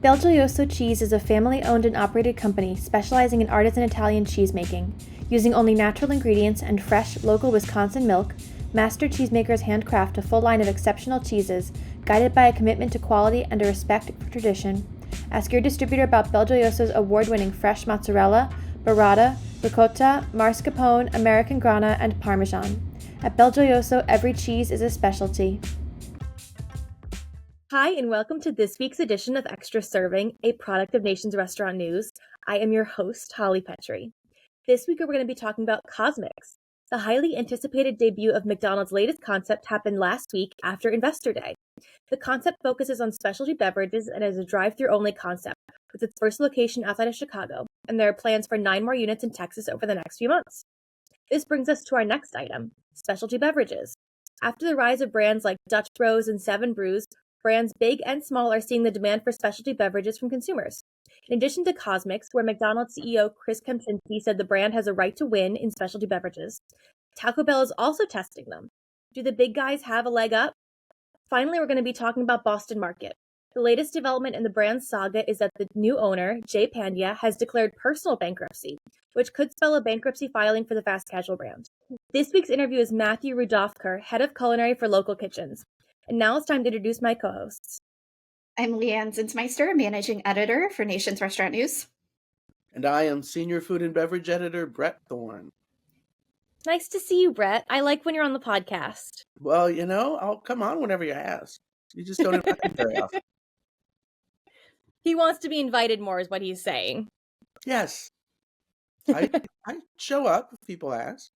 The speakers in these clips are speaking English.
Bel Joso Cheese is a family-owned and operated company specializing in artisan Italian cheesemaking. Using only natural ingredients and fresh, local Wisconsin milk, master cheesemakers handcraft a full line of exceptional cheeses, guided by a commitment to quality and a respect for tradition. Ask your distributor about Bel Joso's award-winning fresh mozzarella, burrata, ricotta, mascarpone, American grana, and Parmesan. At Bel Joso, every cheese is a specialty. Hi, and welcome to this week's edition of Extra Serving, a product of Nation's Restaurant News. I am your host, Holly Petrie. This week, we're going to be talking about CosMc's. The highly anticipated debut of McDonald's latest concept happened last week after Investor Day. The concept focuses on specialty beverages and is a drive-thru only concept, with its first location outside of Chicago, and there are plans for 9 more units in Texas over the next few months. This brings us to our next item, specialty beverages. After the rise of brands like Dutch Bros and Seven Brews, brands big and small are seeing the demand for specialty beverages from consumers. In addition to CosMc's, where McDonald's CEO Chris Kempczinski said the brand has a right to win in specialty beverages, Taco Bell is also testing them. Do the big guys have a leg up? Finally, we're going to be talking about Boston Market. The latest development in the brand's saga is that the new owner, Jay Pandya, has declared personal bankruptcy, which could spell a bankruptcy filing for the fast casual brand. This week's interview is Matthew Rudolfker, head of culinary for Local Kitchens. And now it's time to introduce my co-hosts. I'm Leanne Zinsmeister, managing editor for Nation's Restaurant News. And I am senior food and beverage editor, Brett Thorne. Nice to see you, Brett. I like when you're on the podcast. Well, I'll come on whenever you ask. You just don't invite me very often. He wants to be invited more is what he's saying. Yes. I show up if people ask.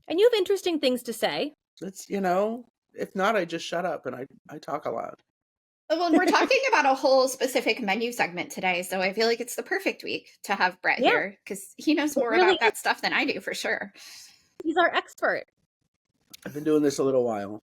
And you have interesting things to say. It's, if not, I just shut up and I talk a lot. Well, we're talking about a whole specific menu segment today, so I feel like it's the perfect week to have Brett here, because he knows more about that stuff than I do, for sure. He's our expert. I've been doing this a little while.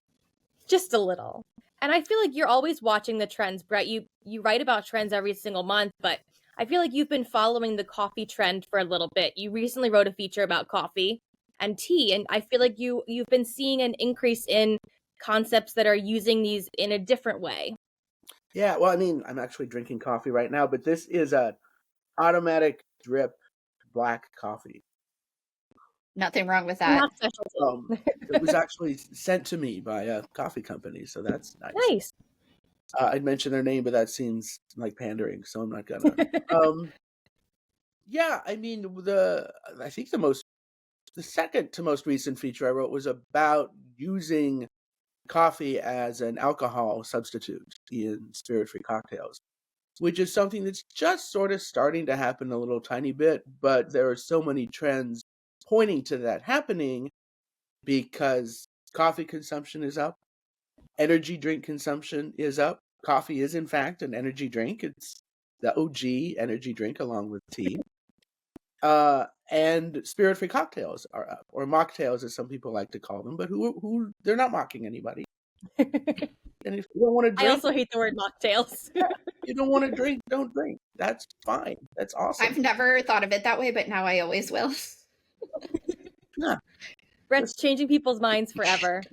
Just a little. And I feel like you're always watching the trends, Brett. You write about trends every single month, but I feel like you've been following the coffee trend for a little bit. You recently wrote a feature about coffee and tea, and I feel like you've been seeing an increase in concepts that are using these in a different way. Yeah, well, I'm actually drinking coffee right now, but this is a automatic drip black coffee. Nothing wrong with that. Not specialty. It was actually sent to me by a coffee company, so that's nice. Nice. I'd mention their name, but that seems like pandering, so I'm not gonna. Yeah, I think the second to most recent feature I wrote was about using coffee as an alcohol substitute in spirit-free cocktails, which is something that's just sort of starting to happen a little tiny bit, but there are so many trends pointing to that happening because coffee consumption is up, energy drink consumption is up. Coffee is, in fact, an energy drink. It's the OG energy drink along with tea. And spirit-free cocktails are up, or mocktails as some people like to call them, but who they're not mocking anybody. And if you don't want to drink, I also hate the word mocktails. You don't want to drink, don't drink. That's fine. That's awesome. I've never thought of it that way, but now I always will. Yeah. Brett's changing people's minds forever.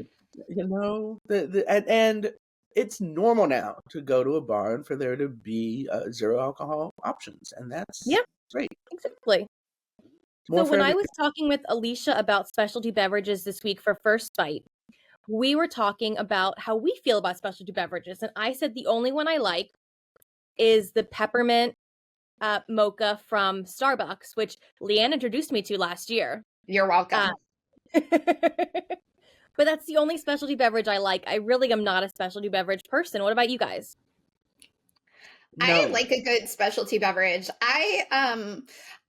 And it's normal now to go to a bar and for there to be zero alcohol options, and that's great. Exactly. So when I was talking with Alicia about specialty beverages this week for First Bite, we were talking about how we feel about specialty beverages, and I said the only one I like is the peppermint mocha from Starbucks, which Leanne introduced me to last year. You're welcome. But that's the only specialty beverage I like. I really am not a specialty beverage person. What about you guys? No. I like a good specialty beverage.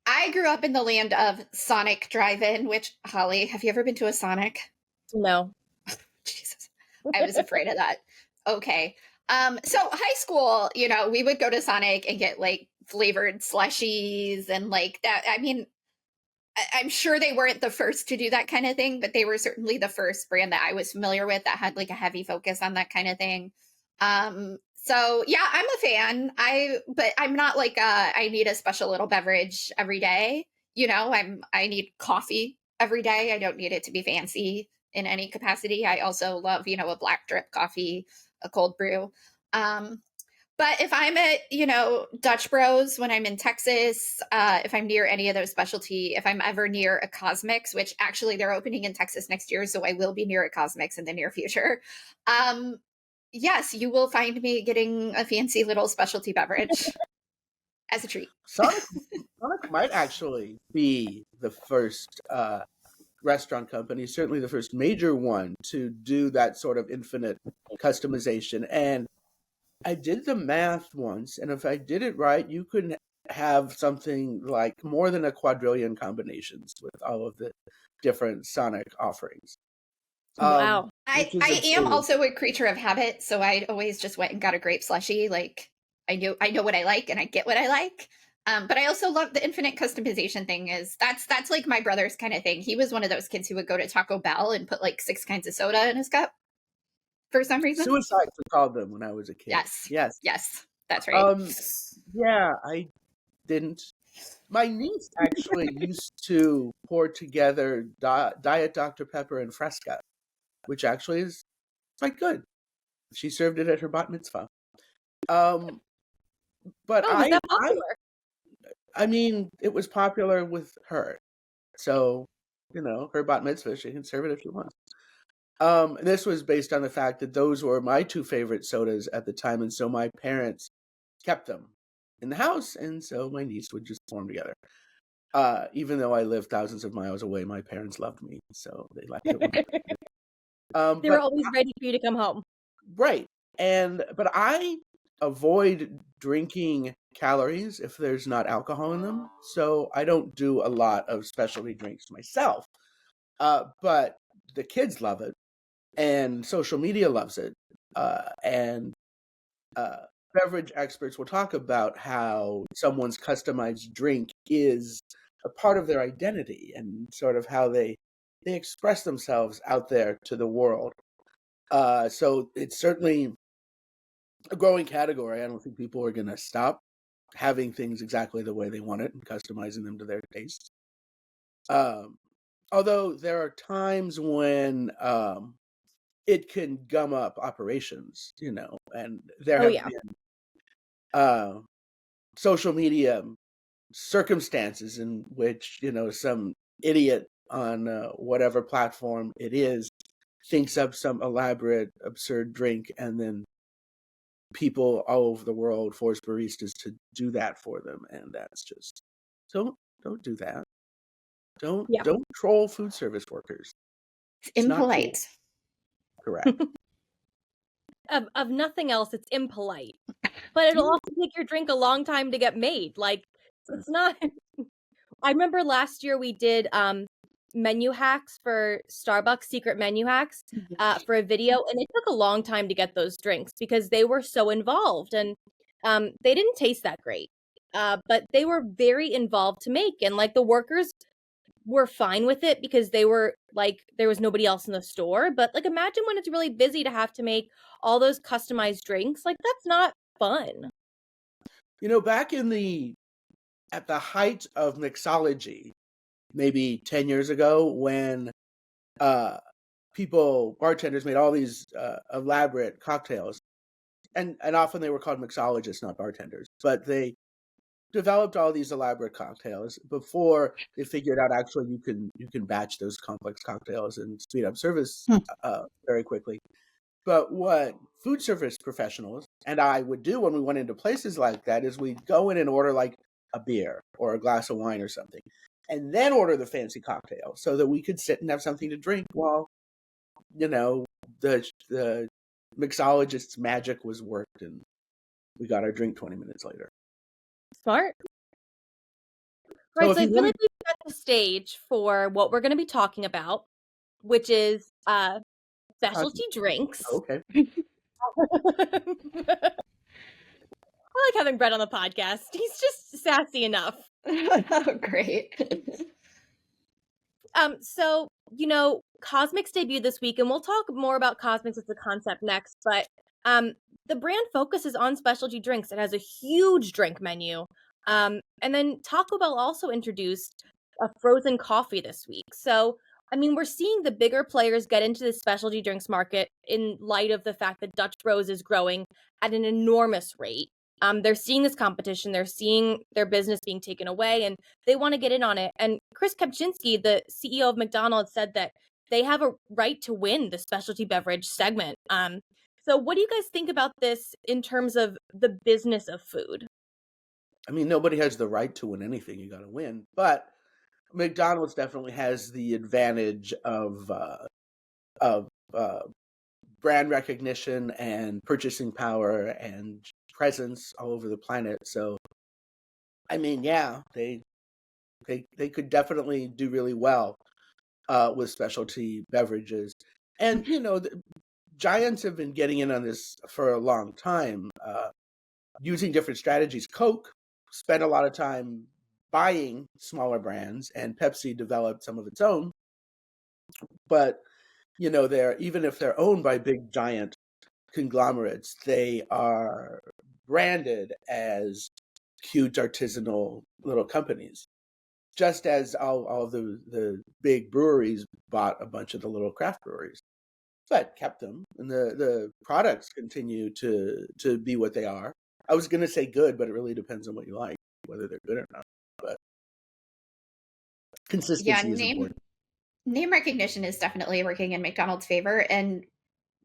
I grew up in the land of Sonic Drive-In, which, Holly, have you ever been to a Sonic? No. Jesus. I was afraid of that. Okay. So high school, we would go to Sonic and get like flavored slushies and like that. I'm sure they weren't the first to do that kind of thing, but they were certainly the first brand that I was familiar with that had like a heavy focus on that kind of thing. So yeah, I'm a fan. But I'm not like I need a special little beverage every day. I need coffee every day. I don't need it to be fancy in any capacity. I also love, a black drip coffee, a cold brew. But if I'm at, Dutch Bros when I'm in Texas, if I'm near any of those specialty, if I'm ever near a CosMc's, which actually they're opening in Texas next year, so I will be near a CosMc's in the near future. Yes, you will find me getting a fancy little specialty beverage as a treat. Sonic might actually be the first restaurant company, certainly the first major one, to do that sort of infinite customization. And I did the math once, and if I did it right, you could have something like more than a quadrillion combinations with all of the different Sonic offerings. Wow. I am also a creature of habit, so I always just went and got a grape slushie. Like I know what I like and I get what I like. But I also love the infinite customization thing. That's like my brother's kind of thing. He was one of those kids who would go to Taco Bell and put like 6 kinds of soda in his cup for some reason. Suicides, we called them when I was a kid. Yes, that's right. Yeah, I didn't. My niece actually used to pour together Diet Dr. Pepper and Fresca, which actually is quite good. She served it at her bat mitzvah. But was that popular? I mean, it was popular with her. So, her bat mitzvah, she can serve it if she wants. This was based on the fact that those were my 2 favorite sodas at the time, and so my parents kept them in the house, and so my niece would just pour them together. Even though I lived thousands of miles away, my parents loved me, so they left it. They were always ready for you to come home. Right. But I avoid drinking calories if there's not alcohol in them, so I don't do a lot of specialty drinks myself. But the kids love it, and social media loves it, and beverage experts will talk about how someone's customized drink is a part of their identity and sort of how they express themselves out there to the world. So it's certainly a growing category. I don't think people are going to stop having things exactly the way they want it and customizing them to their tastes. Although there are times when it can gum up operations, and there have been social media circumstances in which, some idiot on whatever platform it is thinks up some elaborate, absurd drink, and then people all over the world force baristas to do that for them, and that's just don't do that. Don't troll food service workers. It's impolite. Cool. Correct. Of nothing else, it's impolite. But it'll also take your drink a long time to get made. Like, it's not. I remember last year we did menu hacks for Starbucks, secret menu hacks for a video, and it took a long time to get those drinks because they were so involved, and they didn't taste that great, but they were very involved to make, and like the workers were fine with it because they were like, there was nobody else in the store. But like, imagine when it's really busy to have to make all those customized drinks. Like, that's not fun. Back at the height of mixology, maybe 10 years ago, when bartenders made all these elaborate cocktails, and often they were called mixologists, not bartenders, but they developed all these elaborate cocktails before they figured out actually you can batch those complex cocktails and speed up service very quickly. But what food service professionals and I would do when we went into places like that is we'd go in and order like a beer or a glass of wine or something, and then order the fancy cocktail so that we could sit and have something to drink while, the mixologist's magic was worked and we got our drink 20 minutes later. Smart. Right, so I feel like we've got the stage for what we're going to be talking about, which is specialty drinks. Okay. I like having Brett on the podcast. He's just sassy enough. Oh, great. So, CosMc's debuted this week, and we'll talk more about CosMc's as a concept next, but the brand focuses on specialty drinks. It has a huge drink menu. And then Taco Bell also introduced a frozen coffee this week. So I mean, we're seeing the bigger players get into the specialty drinks market in light of the fact that Dutch Bros is growing at an enormous rate. They're seeing this competition, they're seeing their business being taken away, and they want to get in on it. And Chris Kempczinski, the CEO of McDonald's, said that they have a right to win the specialty beverage segment. So what do you guys think about this in terms of the business of food? I mean, nobody has the right to win anything. You got to win, but McDonald's definitely has the advantage of brand recognition and purchasing power and presence all over the planet. So, I mean, yeah, they could definitely do really well with specialty beverages, and the giants have been getting in on this for a long time, using different strategies. Coke spent a lot of time buying smaller brands, and Pepsi developed some of its own. But they're even if they're owned by big giant conglomerates, they are branded as cute artisanal little companies. Just as all the big breweries bought a bunch of the little craft breweries, but kept them, and the products continue to be what they are. I was going to say good, but it really depends on what you like, whether they're good or not. But Yeah, consistency is important. name recognition is definitely working in McDonald's favor, and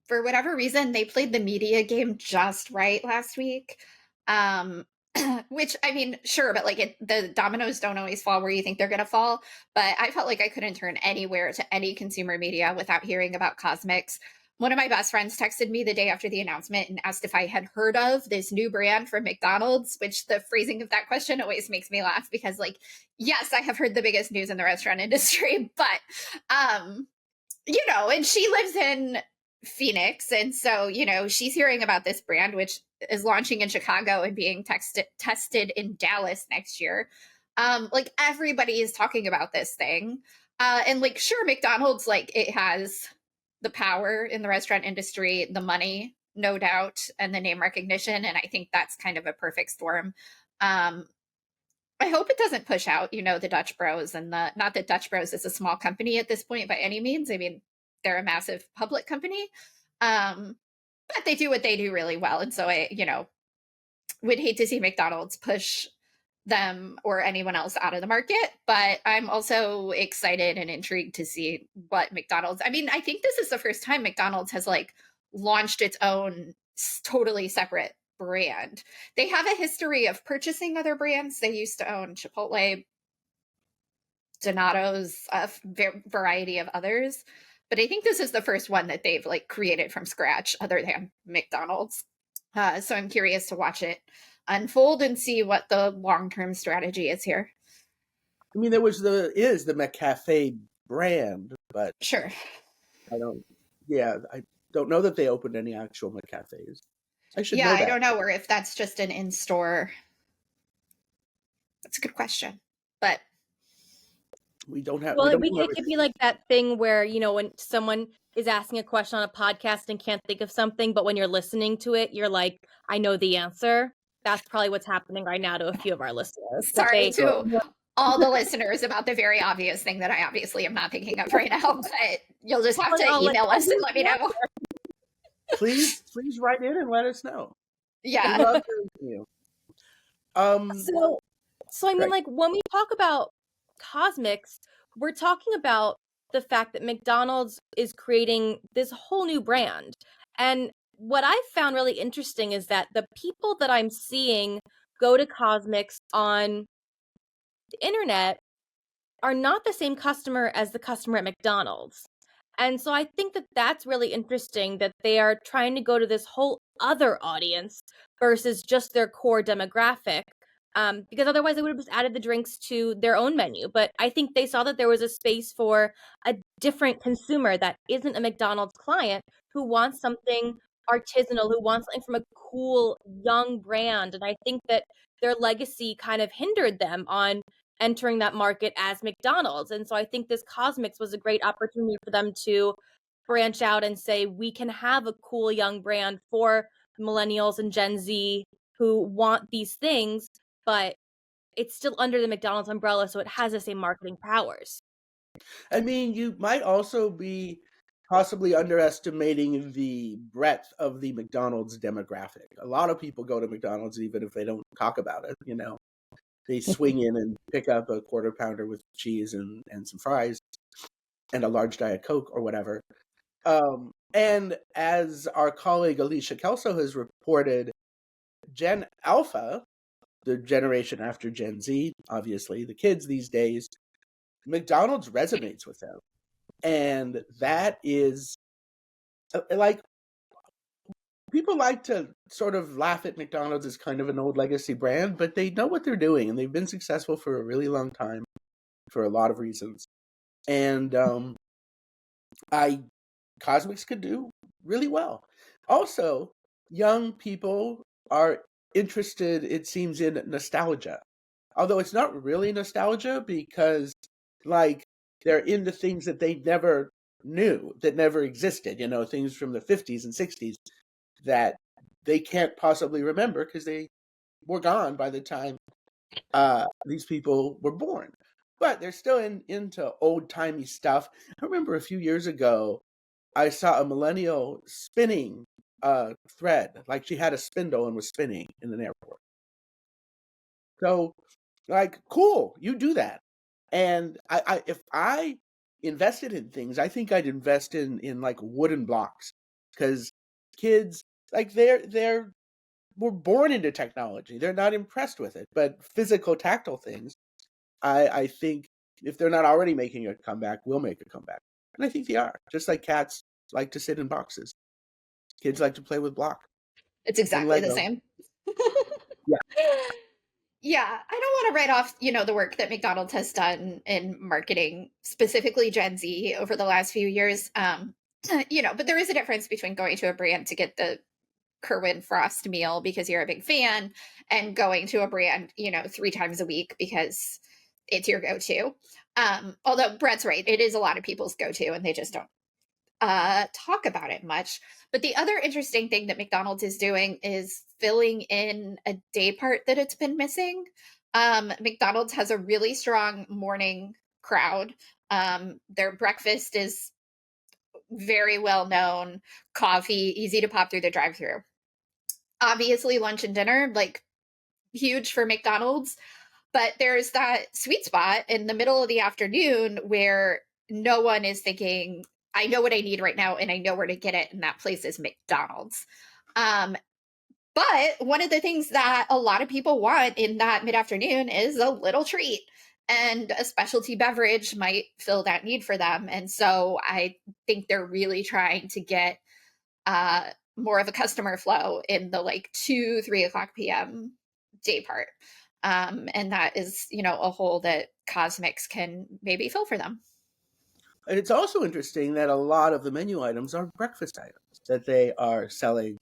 for whatever reason, they played the media game just right last week. Um, which, I mean, sure, but like the dominoes don't always fall where you think they're going to fall. But I felt like I couldn't turn anywhere to any consumer media without hearing about CosMc's. One of my best friends texted me the day after the announcement and asked if I had heard of this new brand from McDonald's, which the phrasing of that question always makes me laugh because, like, yes, I have heard the biggest news in the restaurant industry, but, and she lives in Phoenix. And so, she's hearing about this brand, which is launching in Chicago and being tested in Dallas next year. Like everybody is talking about this thing. And like, sure, McDonald's, like it has the power in the restaurant industry, the money, no doubt, and the name recognition. And I think that's kind of a perfect storm. I hope it doesn't push out, the Dutch Bros and not that Dutch Bros is a small company at this point by any means. I mean, they're a massive public company. But they do what they do really well. And so I, would hate to see McDonald's push them or anyone else out of the market. But I'm also excited and intrigued to see what McDonald's, I mean, I think this is the first time McDonald's has like launched its own totally separate brand. They have a history of purchasing other brands. They used to own Chipotle, Donato's, a variety of others. But I think this is the first one that they've like created from scratch other than McDonald's. So I'm curious to watch it unfold and see what the long-term strategy is here. I mean, there is the McCafe brand, but Sure. I don't know that they opened any actual McCafes. I should know that. I don't know, or if that's just an in-store. That's a good question, but we don't have. Well, it could be like that thing where, when someone is asking a question on a podcast and can't think of something, but when you're listening to it, you're like, I know the answer. That's probably what's happening right now to a few of our listeners. Sorry to all the listeners about the very obvious thing that I obviously am not thinking of right now, but you'll just have to email us and let me know. Please write in and let us know. Yeah. We love hearing from you. So I mean, like when we talk about CosMc's, we're talking about the fact that McDonald's is creating this whole new brand. And what I found really interesting is that the people that I'm seeing go to CosMc's on the internet are not the same customer as the customer at McDonald's. And so I think that that's really interesting that they are trying to go to this whole other audience versus just their core demographic. Because otherwise they would have just added the drinks to their own menu. But I think they saw that there was a space for a different consumer that isn't a McDonald's client who wants something artisanal, who wants something from a cool young brand. And I think that their legacy kind of hindered them on entering that market as McDonald's. And so I think this CosMc's was a great opportunity for them to branch out and say, we can have a cool young brand for millennials and Gen Z who want these things, but it's still under the McDonald's umbrella, so it has the same marketing powers. I mean, you might also be possibly underestimating the breadth of the McDonald's demographic. A lot of people go to McDonald's even if they don't talk about it, you know. They swing in and pick up a quarter pounder with cheese and some fries and a large Diet Coke or whatever. And as our colleague Alicia Kelso has reported, Gen Alpha, the generation after Gen Z, obviously, the kids these days, McDonald's resonates with them. And that is like, people like to sort of laugh at McDonald's as kind of an old legacy brand, but they know what they're doing and they've been successful for a really long time for a lot of reasons. And I Cosmics could do really well. Also, young people are interested, it seems, in nostalgia. Although it's not really nostalgia because, like, they're into things that they never knew, that never existed, you know, things from the 50s and 60s that they can't possibly remember because they were gone by the time these people were born. But they're still into old-timey stuff. I remember a few years ago, I saw a millennial spinning a thread, like she had a spindle and was spinning in an airport. So, like, cool, you do that. And I if I invested in things, I think I'd invest in like wooden blocks because kids, like, they're were born into technology. They're not impressed with it, but physical, tactile things, I think if they're not already making a comeback, will make a comeback. And I think they are. Just like cats like to sit in boxes, kids like to play with block It's and exactly the Lego. same. Yeah, Yeah, I don't want to write off, the work that McDonald's has done in marketing, specifically Gen Z, over the last few years. But there is a difference between going to a brand to get the Kerwin Frost meal because you're a big fan and going to a brand, 3 times a week because it's your go-to. Although Brett's right, it is a lot of people's go-to and they just don't talk about it much. But the other interesting thing that McDonald's is doing is filling in a day part that it's been missing. McDonald's has a really strong morning crowd. Their breakfast is very well known, coffee, easy to pop through the drive through. Obviously, lunch and dinner, like, huge for McDonald's. But there's that sweet spot in the middle of the afternoon where no one is thinking, I know what I need right now and I know where to get it. And that place is McDonald's. But one of the things that a lot of people want in that mid afternoon is a little treat. And a specialty beverage might fill that need for them. And so I think they're really trying to get more of a customer flow in the like 2, 3 o'clock p.m. day part. And that is, a hole that CosMc's can maybe fill for them. and it's also interesting that a lot of the menu items are breakfast items that they are selling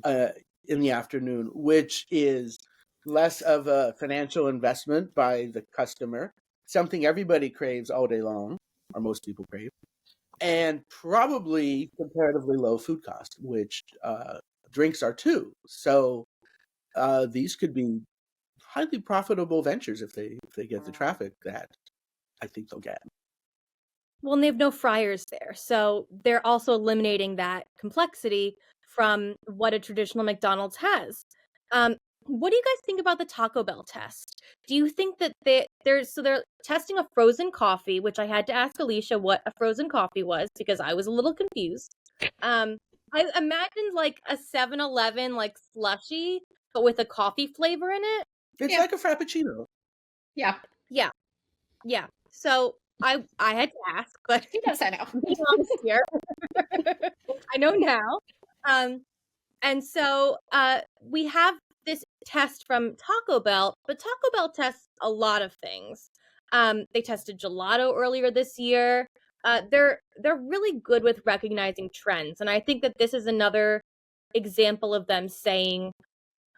uh, in the afternoon, which is less of a financial investment by the customer, something everybody craves all day long, or most people crave, and probably comparatively low food cost, which drinks are too. So these could be highly profitable ventures if they get the traffic that I think they'll get. Well, and they have no fryers there. So they're also eliminating that complexity from what a traditional McDonald's has. What do you guys think about the Taco Bell test? Do you think that they're testing a frozen coffee, which I had to ask Alicia what a frozen coffee was because I was a little confused. I imagined like a 7-Eleven like slushy, but with a coffee flavor in it. It's like a Frappuccino. Yeah. Yeah. Yeah. So I had to ask, but Yes, I know. being honest here. I know now. And so we have this test from Taco Bell, but Taco Bell tests a lot of things. They tested gelato earlier this year. They're really good with recognizing trends, and I think that this is another example of them saying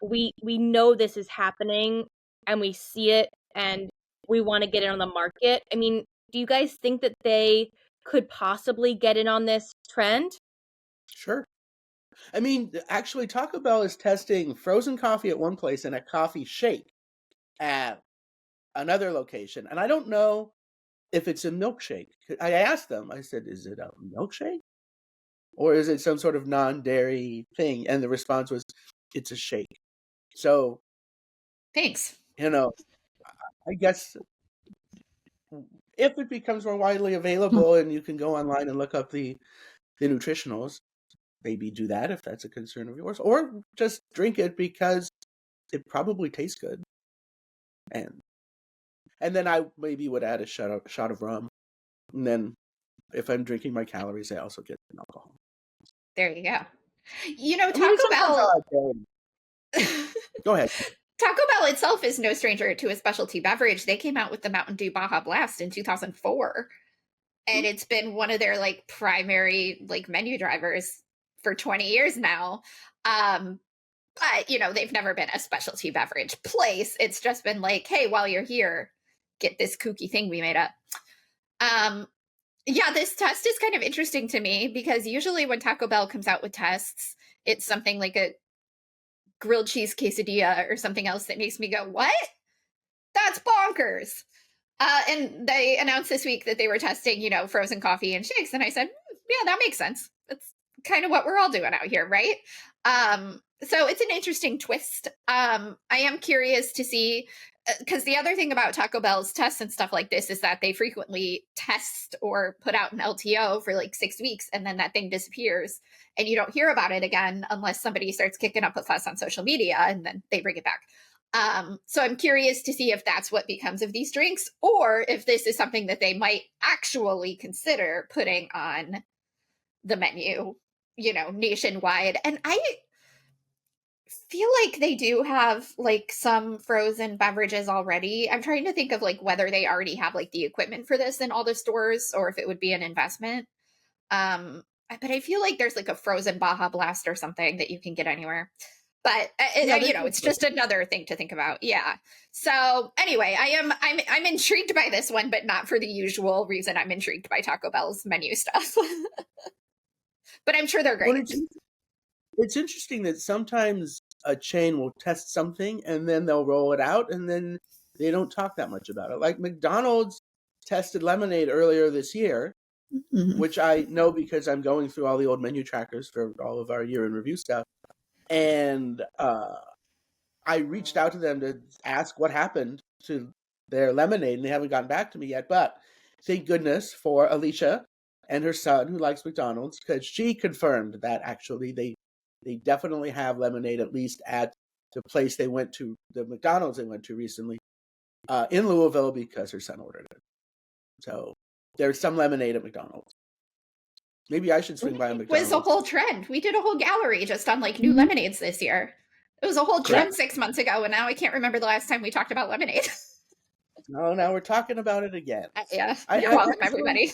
we know this is happening and we see it and we want to get it on the market. I mean, do you guys think that they could possibly get in on this trend? Sure. I mean, actually, Taco Bell is testing frozen coffee at one place and a coffee shake at another location. And I don't know if it's a milkshake. I asked them, I said, is it a milkshake? Or is it some sort of non-dairy thing? And the response was, it's a shake. So, Thanks. I guess if it becomes more widely available and you can go online and look up the nutritionals, maybe do that if that's a concern of yours. Or just drink it because it probably tastes good. And then I maybe would add a shot of rum. And then if I'm drinking my calories, I also get some alcohol. There you go. Taco Bell. Go ahead. Taco Bell itself is no stranger to a specialty beverage. They came out with the Mountain Dew Baja Blast in 2004. And it's been one of their like primary like menu drivers for 20 years now. But they've never been a specialty beverage place. It's just been like, hey, while you're here, get this kooky thing we made up. Yeah, this test is kind of interesting to me because usually when Taco Bell comes out with tests, it's something like a grilled cheese quesadilla or something else that makes me go, what? That's bonkers. And they announced this week that they were testing, frozen coffee and shakes. And I said, yeah, that makes sense. That's kind of what we're all doing out here, right? So it's an interesting twist. I am curious to see, because the other thing about Taco Bell's tests and stuff like this is that they frequently test or put out an LTO for like 6 weeks, and then that thing disappears and you don't hear about it again unless somebody starts kicking up a fuss on social media, and then they bring it back. So I'm curious to see if that's what becomes of these drinks, or if this is something that they might actually consider putting on the menu, nationwide. And I feel like they do have like some frozen beverages already. I'm trying to think of like whether they already have like the equipment for this in all the stores or if it would be an investment. But I feel like there's like a frozen Baja Blast or something that you can get anywhere. But it's just another thing to think about. Yeah. So anyway, I'm intrigued by this one, but not for the usual reason I'm intrigued by Taco Bell's menu stuff. But I'm sure they're great. Well, it's interesting that sometimes a chain will test something and then they'll roll it out and then they don't talk that much about it. Like McDonald's tested lemonade earlier this year, which I know because I'm going through all the old menu trackers for all of our year in review stuff. And I reached out to them to ask what happened to their lemonade, and they haven't gotten back to me yet. But thank goodness for Alicia and her son who likes McDonald's, because she confirmed that actually they definitely have lemonade, at least at the place they went to, the McDonald's they went to recently in Louisville, because her son ordered it. So there's some lemonade at McDonald's. Maybe I should swing by a McDonald's. It was a whole trend. We did a whole gallery just on like new lemonades this year. It was a whole trend 6 months ago, and now I can't remember the last time we talked about lemonade. No, now we're talking about it again. Yeah, you're welcome, everybody.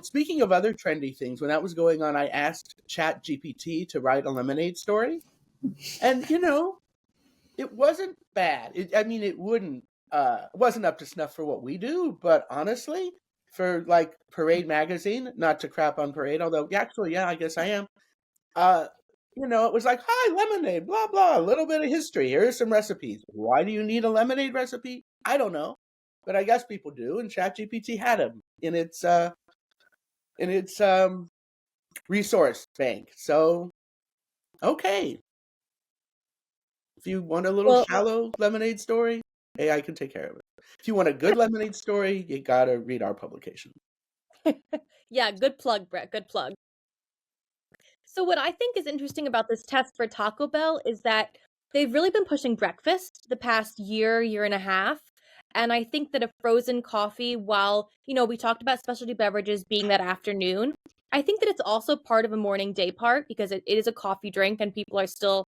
Speaking of other trendy things, when that was going on, I asked ChatGPT to write a lemonade story. And, it wasn't bad. It wasn't up to snuff for what we do, but honestly, for like Parade magazine, not to crap on Parade, although actually, yeah, I guess I am. It was like, hi, lemonade, blah, blah, a little bit of history. Here are some recipes. Why do you need a lemonade recipe? I don't know, but I guess people do. And ChatGPT had them in its resource bank. So, okay. If you want a little shallow lemonade story, AI can take care of it. If you want a good lemonade story, you gotta read our publication. Yeah, good plug, Brett. Good plug. So what I think is interesting about this test for Taco Bell is that they've really been pushing breakfast the past year and a half. And I think that a frozen coffee, while, we talked about specialty beverages being that afternoon, I think that it's also part of a morning day part because it is a coffee drink and people still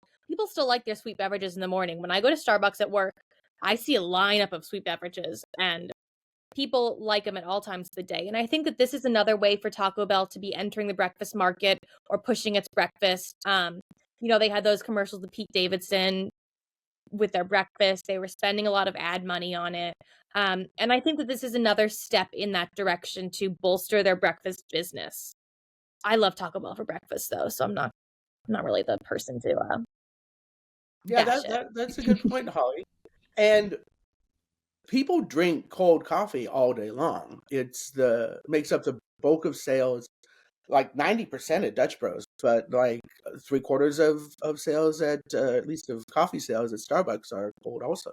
like their sweet beverages in the morning. When I go to Starbucks at work, I see a lineup of sweet beverages and people like them at all times of the day. And I think that this is another way for Taco Bell to be entering the breakfast market or pushing its breakfast. They had those commercials with Pete Davidson with their breakfast. They were spending a lot of ad money on it. And I think that this is another step in that direction to bolster their breakfast business. I love Taco Bell for breakfast though, so I'm not really the person to that's a good point, Holly. And people drink cold coffee all day long. Makes up the bulk of sales, like 90% at Dutch Bros, but like 3/4 of sales at least of coffee sales at Starbucks are cold also.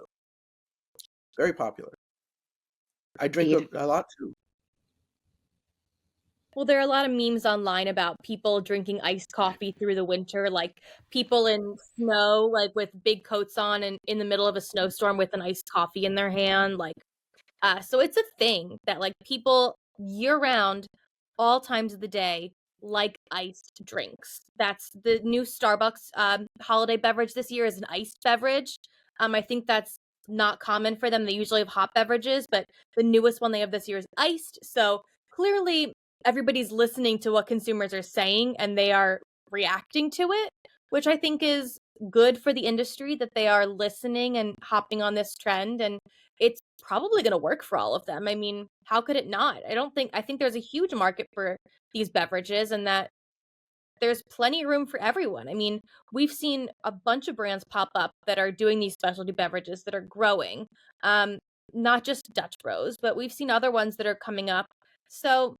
Very popular. I drink Indeed. a lot too. Well, there are a lot of memes online about people drinking iced coffee through the winter, like people in snow, like with big coats on and in the middle of a snowstorm with an iced coffee in their hand. So it's a thing that like people year round, all times of the day, like iced drinks. That's the new Starbucks holiday beverage this year is an iced beverage. I think that's not common for them. They usually have hot beverages, but the newest one they have this year is iced. So clearly everybody's listening to what consumers are saying and they are reacting to it, which I think is good for the industry that they are listening and hopping on this trend. And it's probably going to work for all of them. I mean, how could it not? I think there's a huge market for these beverages and that there's plenty of room for everyone. I mean, we've seen a bunch of brands pop up that are doing these specialty beverages that are growing. Not just Dutch Bros, but we've seen other ones that are coming up. So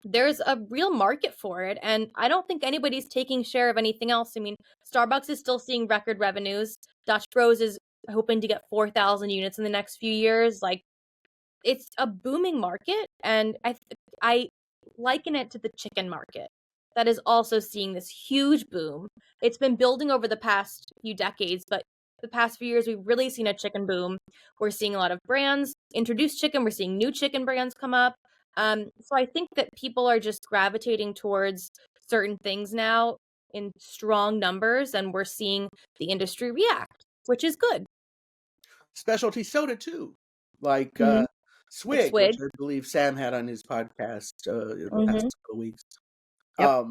there's a real market for it, and I don't think anybody's taking share of anything else. I mean, Starbucks is still seeing record revenues. Dutch Bros is hoping to get 4,000 units in the next few years. Like, it's a booming market, and I liken it to the chicken market that is also seeing this huge boom. It's been building over the past few decades, but the past few years we've really seen a chicken boom. We're seeing a lot of brands introduce chicken. We're seeing new chicken brands come up. So I think that people are just gravitating towards certain things now in strong numbers, and we're seeing the industry react, which is good. Specialty soda too, like Mhm. Swig, Swig. which I believe Sam had on his podcast in the Mhm. past couple of weeks. Yep.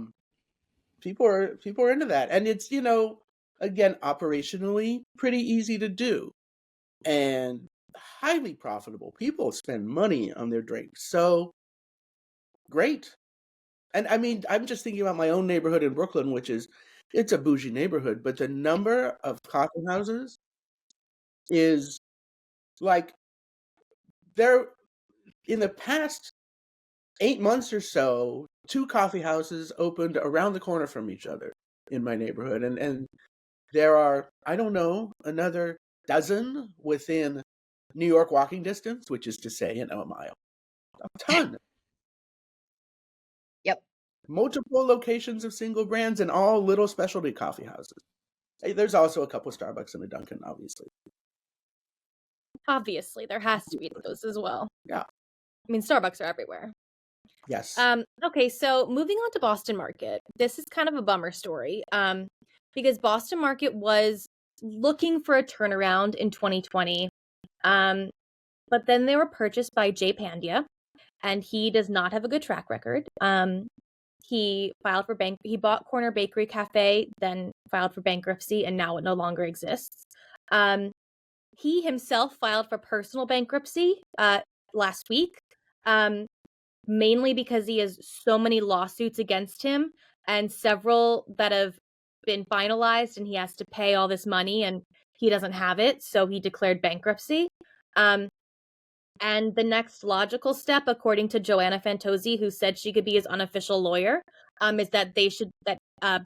People are into that, and it's again operationally pretty easy to do and highly profitable. People spend money on their drinks, so great. And I mean, I'm just thinking about my own neighborhood in Brooklyn, which it's a bougie neighborhood, but the number of coffee houses is like there in the past 8 months or so, 2 coffee houses opened around the corner from each other in my neighborhood, and there are, I don't know, another dozen within New York walking distance, which is to say, a mile. A ton. Yep. Multiple locations of single brands and all little specialty coffee houses. Hey, there's also a couple of Starbucks and a Dunkin', obviously. Obviously, there has to be those as well. Yeah. I mean, Starbucks are everywhere. Yes. Okay, so moving on to Boston Market. This is kind of a bummer story. Because Boston Market was looking for a turnaround in 2020. But then they were purchased by Jay Pandya, and he does not have a good track record. He bought Corner Bakery Cafe, then filed for bankruptcy, and now it no longer exists. He himself filed for personal bankruptcy last week, mainly because he has so many lawsuits against him and several that have been finalized, and he has to pay all this money and he doesn't have it, so he declared bankruptcy. And the next logical step, according to Joanna Fantozzi, who said she could be his unofficial lawyer, is that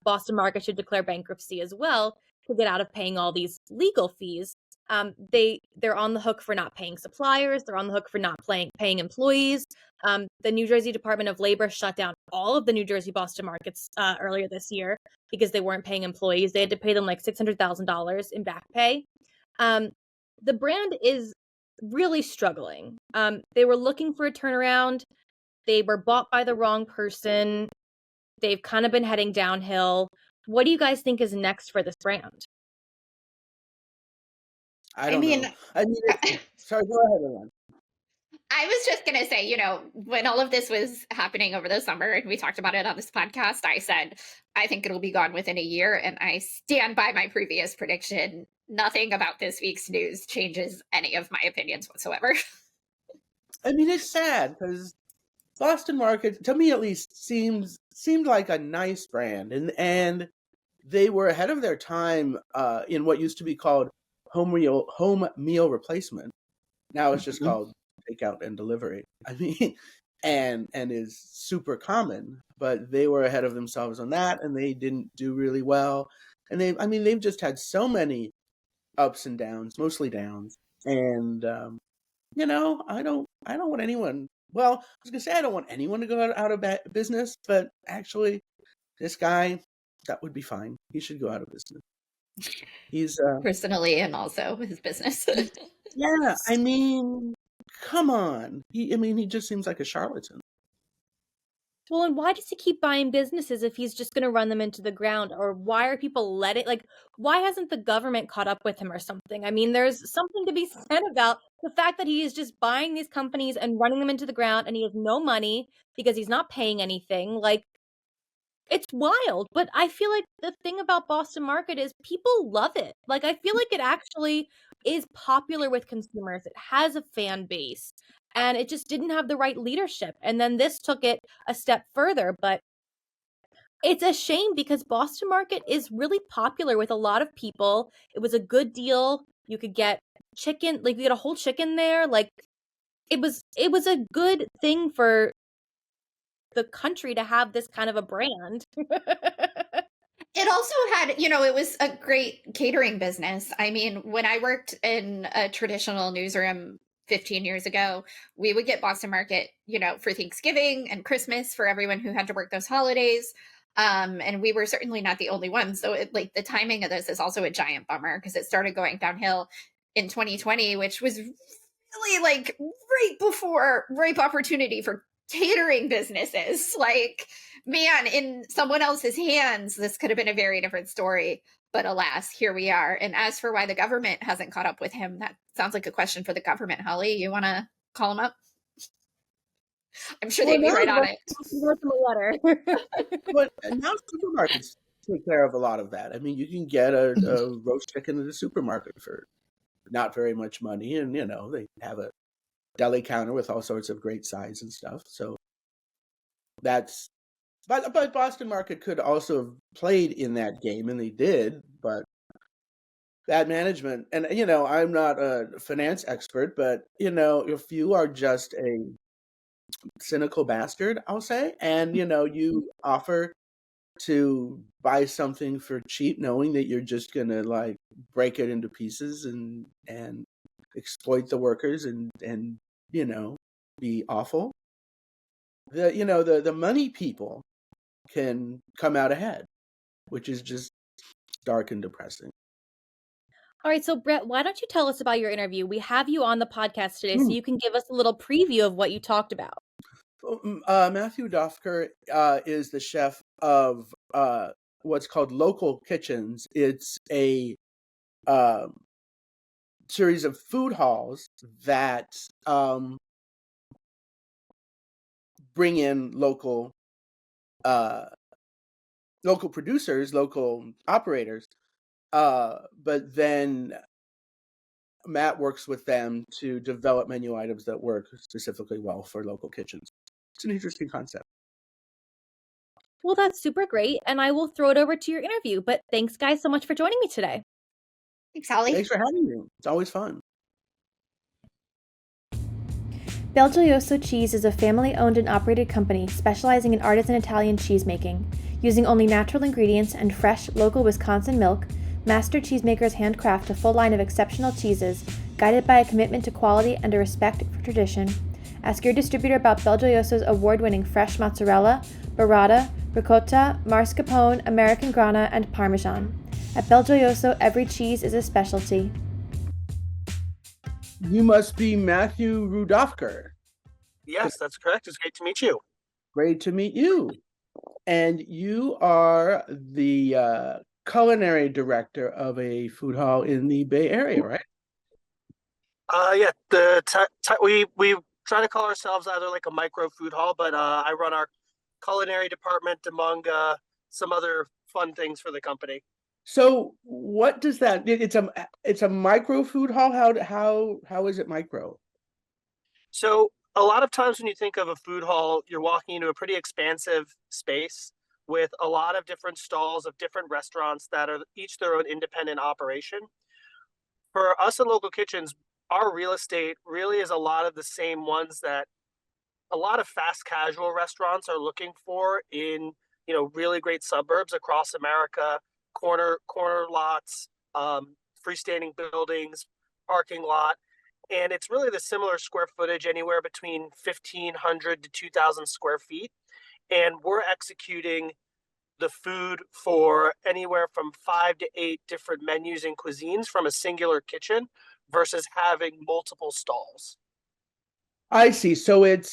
Boston Market should declare bankruptcy as well to get out of paying all these legal fees. They're on the hook for not paying suppliers. They're on the hook for not paying employees. The New Jersey Department of Labor shut down all of the New Jersey Boston Markets earlier this year because they weren't paying employees. They had to pay them like $600,000 in back pay. The brand is really struggling. They were looking for a turnaround. They were bought by the wrong person. They've kind of been heading downhill. What do you guys think is next for this brand? I don't know. I mean, sorry, go ahead, Elan. I was just going to say, when all of this was happening over the summer and we talked about it on this podcast, I said, I think it'll be gone within a year. And I stand by my previous prediction. Nothing about this week's news changes any of my opinions whatsoever. I mean, it's sad because Boston Market, to me at least, seemed like a nice brand, and they were ahead of their time in what used to be called home meal replacement. Now it's just called takeout and delivery. I mean, and is super common, but they were ahead of themselves on that, and they didn't do really well. And they've just had so many ups and downs, mostly downs. And I don't want anyone. Well, I was gonna say I don't want anyone to go out of business, but actually, this guy, that would be fine. He should go out of business. He's Personally, and also his business. yeah. I mean, come on. He just seems like a charlatan. Well, and why does he keep buying businesses if he's just going to run them into the ground? Or why are people why hasn't the government caught up with him or something? I mean, there's something to be said about the fact that he is just buying these companies and running them into the ground and he has no money because he's not paying anything. Like, it's wild. But I feel like the thing about Boston Market is people love it. Like, I feel like it actually is popular with consumers. It has a fan base and it just didn't have the right leadership. And then this took it a step further, but it's a shame because Boston Market is really popular with a lot of people. It was a good deal. You could get chicken, like you get a whole chicken there. Like it was a good thing for the country to have this kind of a brand. It also had, it was a great catering business. I mean, when I worked in a traditional newsroom 15 years ago, we would get Boston Market, for Thanksgiving and Christmas for everyone who had to work those holidays. And we were certainly not the only ones. So the timing of this is also a giant bummer because it started going downhill in 2020, which was really right before ripe opportunity for catering businesses. Like, man, in someone else's hands, this could have been a very different story. But alas, here we are. And as for why the government hasn't caught up with him, that sounds like a question for the government. Holly, you want to call him up? I'm sure they'd be right on it. Wrote them a letter. But now supermarkets take care of a lot of that. I mean, you can get a roast chicken at the supermarket for not very much money, and they have a deli counter with all sorts of great sides and stuff. So that's, but Boston Market could also have played in that game, and they did. But bad management, and I'm not a finance expert, but if you are just a cynical bastard, I'll say, and you offer to buy something for cheap, knowing that you're just gonna break it into pieces and exploit the workers and be awful. The money people can come out ahead, which is just dark and depressing. All right, so Brett, why don't you tell us about your interview? We have you on the podcast today, so you can give us a little preview of what you talked about. Matthew Dofker is the chef of what's called Local Kitchens. It's a series of food halls that bring in local producers, local operators, but then Matt works with them to develop menu items that work specifically well for local kitchens. It's an interesting concept. Well, that's super great, and I will throw it over to your interview. But thanks, guys, so much for joining me today. Thanks, Holly. Thanks for having me. It's always fun. Bel Joso Cheese is a family-owned and operated company specializing in artisan Italian cheesemaking. Using only natural ingredients and fresh, local Wisconsin milk, master cheesemakers handcraft a full line of exceptional cheeses, guided by a commitment to quality and a respect for tradition. Ask your distributor about Bel Joso's award-winning fresh mozzarella, burrata, ricotta, mascarpone, American grana, and Parmesan. At Bel Joso, every cheese is a specialty. You must be Matthew Rudofker. Yes, that's correct. It's great to meet you. Great to meet you. And you are the culinary director of a food hall in the Bay Area, right? Yeah. We try to call ourselves either like a micro food hall, but I run our culinary department among some other fun things for the company. So what does that? It's a micro food hall. How is it micro? So a lot of times when you think of a food hall, you're walking into a pretty expansive space with a lot of different stalls of different restaurants that are each their own independent operation. For us in Local Kitchens, our real estate really is a lot of the same ones that a lot of fast casual restaurants are looking for in, really great suburbs across America, corner lots, freestanding buildings, parking lot. And it's really the similar square footage, anywhere between 1,500 to 2,000 square feet. And we're executing the food for anywhere from 5 to 8 different menus and cuisines from a singular kitchen versus having multiple stalls. I see. So it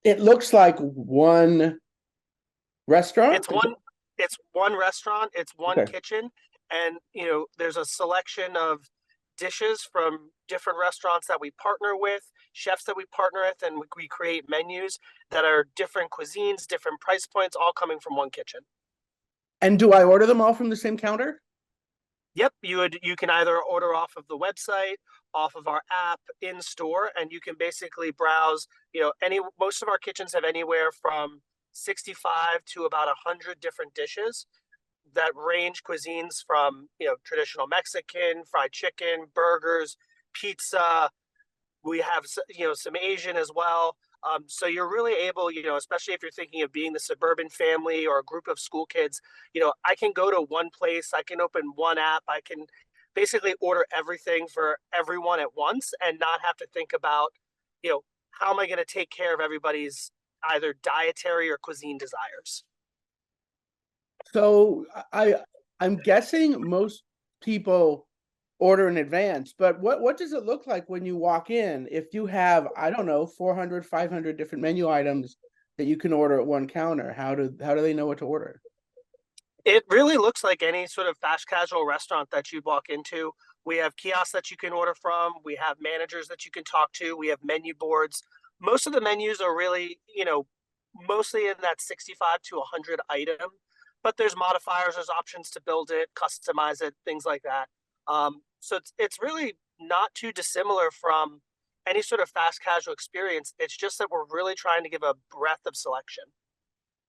looks like one restaurant. It's one restaurant, it's one Okay. kitchen, and there's a selection of dishes from different restaurants that we partner with, chefs that we partner with, and we create menus that are different cuisines, different price points, all coming from one kitchen. And do I order them all from the same counter? Yep, you can either order off of the website, off of our app, in store, and you can basically browse. Most of our kitchens have anywhere from 65 to about 100 different dishes that range cuisines from traditional Mexican, fried chicken, burgers, pizza. We have some Asian as well. So you're really able, especially if you're thinking of being the suburban family or a group of school kids, I can go to one place, I can open one app, I can basically order everything for everyone at once and not have to think about, how am I going to take care of everybody's either dietary or cuisine desires. So I'm guessing most people order in advance, but what does it look like when you walk in? If you have, I don't know, 400, 500 different menu items that you can order at one counter, how do they know what to order? It really looks like any sort of fast casual restaurant that you walk into. We have kiosks that you can order from. We have managers that you can talk to. We have menu boards. Most of the menus are really, mostly in that 65 to 100 item, but there's modifiers, there's options to build it, customize it, things like that. So it's really not too dissimilar from any sort of fast casual experience. It's just that we're really trying to give a breadth of selection.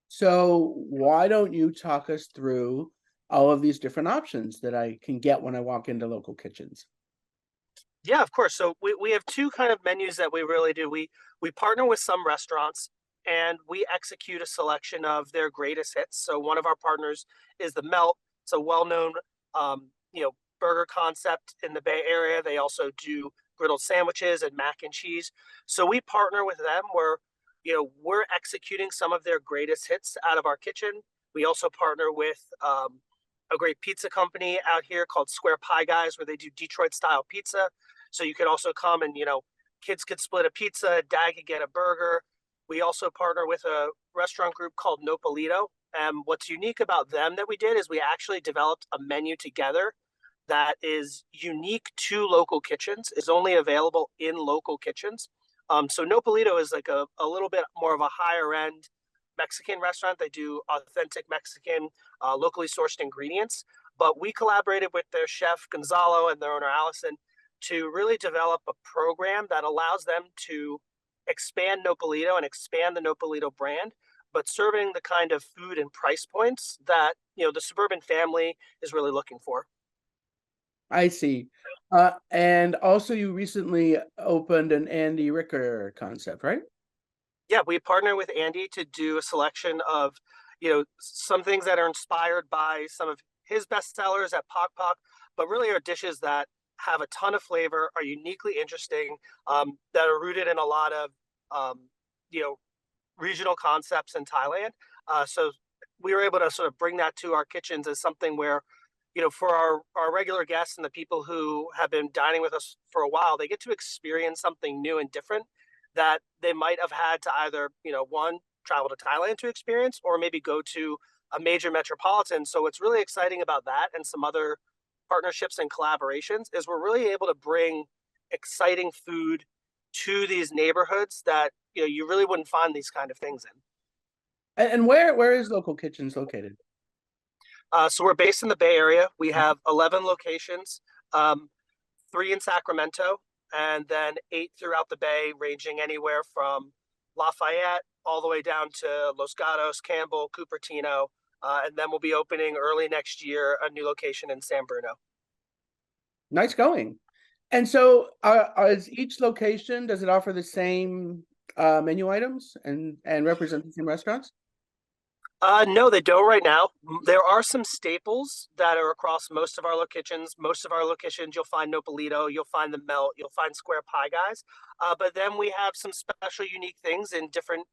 So why don't you talk us through all of these different options that I can get when I walk into local kitchens? Yeah, of course. So we have two kind of menus that we really do. We partner with some restaurants and we execute a selection of their greatest hits. So one of our partners is the Melt. It's a well-known burger concept in the Bay Area. They also do griddled sandwiches and mac and cheese. So we partner with them where we're executing some of their greatest hits out of our kitchen. We also partner with a great pizza company out here called Square Pie Guys, where they do Detroit style pizza. So you could also come and, kids could split a pizza, dad could get a burger. We also partner with a restaurant group called Nopalito. And what's unique about them that we did is we actually developed a menu together that is unique to local kitchens, is only available in local kitchens. So Nopalito is like a little bit more of a higher end Mexican restaurant. They do authentic Mexican, locally sourced ingredients. But we collaborated with their chef Gonzalo and their owner Allison to really develop a program that allows them to expand Nopalito and expand the Nopalito brand, but serving the kind of food and price points that the suburban family is really looking for. I see. And also you recently opened an Andy Ricker concept, right? Yeah, we partner with Andy to do a selection of, some things that are inspired by some of his bestsellers at Pok Pok, but really are dishes that have a ton of flavor, are uniquely interesting, that are rooted in a lot of, you know, regional concepts in Thailand. So we were able to sort of bring that to our kitchens as something where, for our regular guests and the people who have been dining with us for a while, they get to experience something new and different that they might have had to either, one, travel to Thailand to experience, or maybe go to a major metropolitan. So what's really exciting about that and some other partnerships and collaborations is we're really able to bring exciting food to these neighborhoods that you really wouldn't find these kind of things in. And where is Local Kitchens located? So we're based in the Bay Area. We have 11 locations, 3 in Sacramento, and then 8 throughout the Bay, ranging anywhere from Lafayette all the way down to Los Gatos, Campbell, Cupertino, and then we'll be opening early next year a new location in San Bruno. Nice going. And so, is each location, does it offer the same menu items and represent the same restaurants? No, they don't right now. There are some staples that are across most of our locations. Most of our locations, you'll find Nopalito, you'll find the Melt, you'll find Square Pie Guys. But then we have some special, unique things in different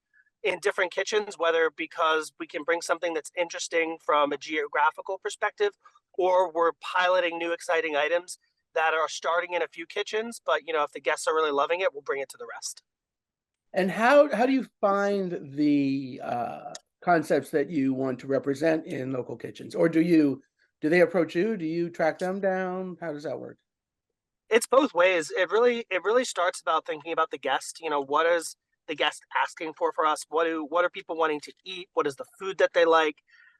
kitchens. Whether because we can bring something that's interesting from a geographical perspective, or we're piloting new exciting items that are starting in a few kitchens. But if the guests are really loving it, we'll bring it to the rest. And how do you find the concepts that you want to represent in local kitchens? Or do they approach you? Do you track them down? How does that work? It's both ways. It really starts about thinking about the guest. What is the guest asking for us? What are people wanting to eat? What is the food that they like?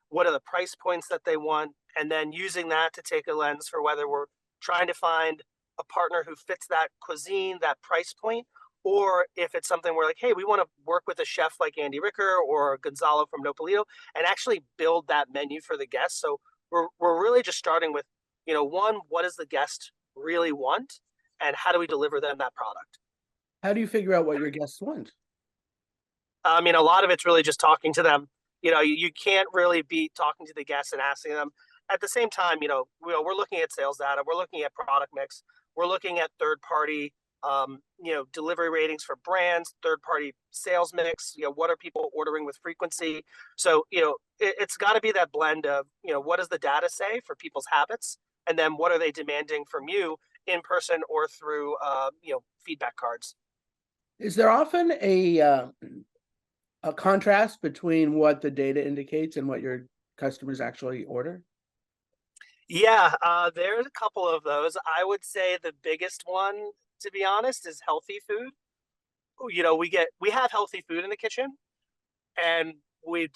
What are the price points that they want? And then using that to take a lens for whether we're trying to find a partner who fits that cuisine, that price point, or if it's something we're like, hey, we want to work with a chef like Andy Ricker or Gonzalo from Nopalito and actually build that menu for the guests. So we're really just starting with, one, what does the guest really want, and how do we deliver them that product? How do you figure out what your guests want? I mean, a lot of it's really just talking to them. You can't really be talking to the guests and asking them. At the same time, we're looking at sales data, we're looking at product mix, we're looking at third party, delivery ratings for brands, third party sales mix. What are people ordering with frequency? So, it's got to be that blend of, what does the data say for people's habits, and then what are they demanding from you in person or through, feedback cards. Is there often a contrast between what the data indicates and what your customers actually order? Yeah, there's a couple of those. I would say the biggest one, to be honest, is healthy food. We have healthy food in the kitchen, and we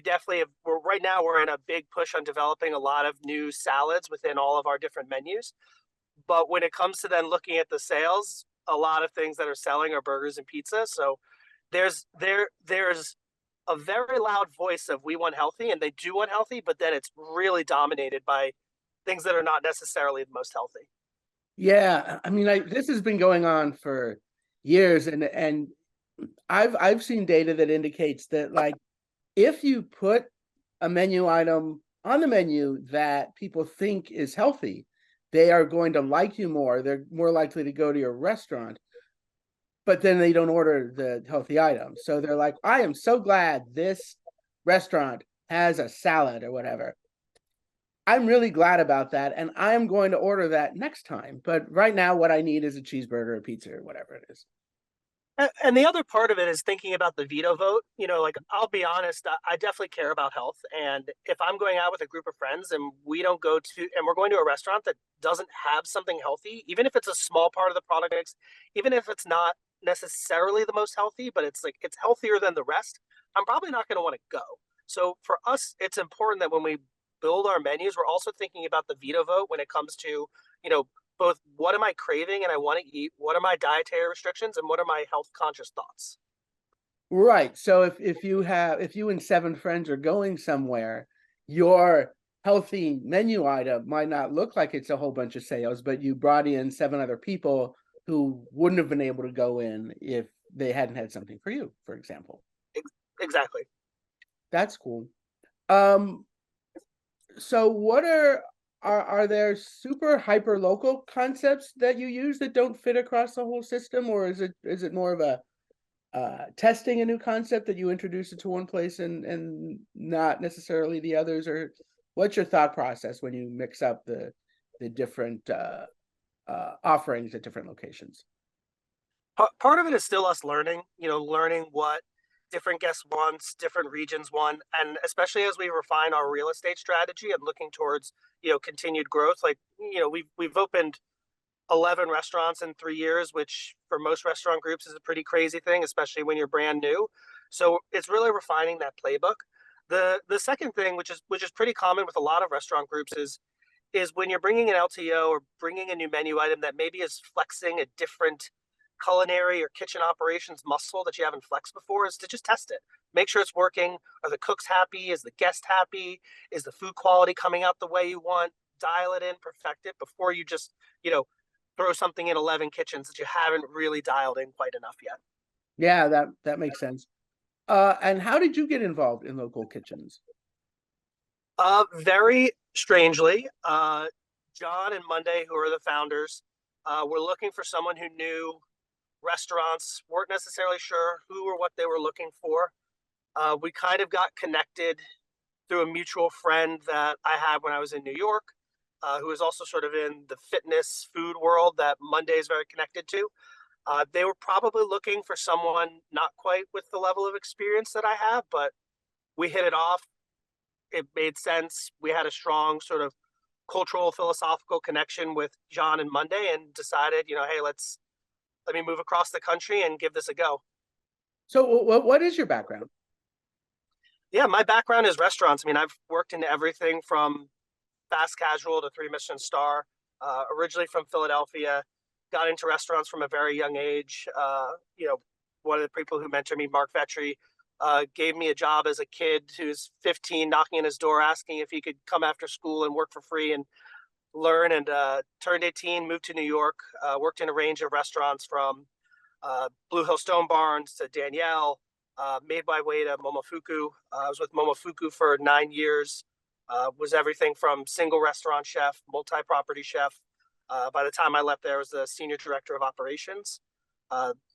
definitely have. Right now we're in a big push on developing a lot of new salads within all of our different menus. But when it comes to then looking at the sales, a lot of things that are selling are burgers and pizza. So there's a very loud voice of we want healthy, and they do want healthy, but then it's really dominated by things that are not necessarily the most healthy. Yeah, I mean, this has been going on for years, and I've seen data that indicates that, like, if you put a menu item on the menu that people think is healthy, they are going to like you more. They're more likely to go to your restaurant, but then they don't order the healthy item. So they're like, I am so glad this restaurant has a salad or whatever. I'm really glad about that, and I am going to order that next time. But right now, what I need is a cheeseburger, a pizza, or whatever it is. And the other part of it is thinking about the veto vote. Like, I'll be honest, I definitely care about health. And if I'm going out with a group of friends and we're going to a restaurant that doesn't have something healthy, even if it's a small part of the product mix, even if it's not necessarily the most healthy, but it's healthier than the rest, I'm probably not going to want to go. So for us, it's important that when we build our menus, we're also thinking about the veto vote when it comes to, both what am I craving and I want to eat, what are my dietary restrictions, and what are my health conscious thoughts. Right. So if you and 7 friends are going somewhere, your healthy menu item might not look like it's a whole bunch of sales, but you brought in 7 other people who wouldn't have been able to go in if they hadn't had something for you, for example. Exactly. That's cool. So what are there super hyper local concepts that you use that don't fit across the whole system, or is it more of a testing a new concept that you introduce it to one place and not necessarily the others? Or what's your thought process when you mix up the different offerings at different locations? Part of it is still us learning, learning what different guests wants, different regions want, and especially as we refine our real estate strategy and looking towards, continued growth. Like, we've opened 11 restaurants in 3 years, which for most restaurant groups is a pretty crazy thing, especially when you're brand new. So it's really refining that playbook. The second thing, which is pretty common with a lot of restaurant groups, is when you're bringing an LTO or bringing a new menu item that maybe is flexing a different culinary or kitchen operations muscle that you haven't flexed before, is to just test it. Make sure it's working. Are the cooks happy? Is the guest happy? Is the food quality coming out the way you want? Dial it in, perfect it before you just, throw something in 11 kitchens that you haven't really dialed in quite enough yet. Yeah, that makes sense. And how did you get involved in local kitchens? Very strangely, John and Monday, who are the founders, were looking for someone who knew restaurants, weren't necessarily sure who or what they were looking for. We kind of got connected through a mutual friend that I had when I was in New York, who was also sort of in the fitness food world that Monday is very connected to. They were probably looking for someone not quite with the level of experience that I have, but we hit it off. It made sense. We had a strong sort of cultural philosophical connection with John and Monday, and decided, hey, let me move across the country and give this a go. So what is your background? Yeah, my background is restaurants. I mean, I've worked in everything from fast casual to three Michelin star. Originally from Philadelphia, got into restaurants from a very young age. One of the people who mentored me, Mark Vetri, gave me a job as a kid who's 15, knocking on his door, asking if he could come after school and work for free and learn. And turned 18, moved to New York, worked in a range of restaurants from Blue Hill Stone Barns to Danielle, made my way to Momofuku. I was with Momofuku for 9 years. Was everything from single restaurant chef, multi-property chef. By the time I left there, I was the senior director of operations.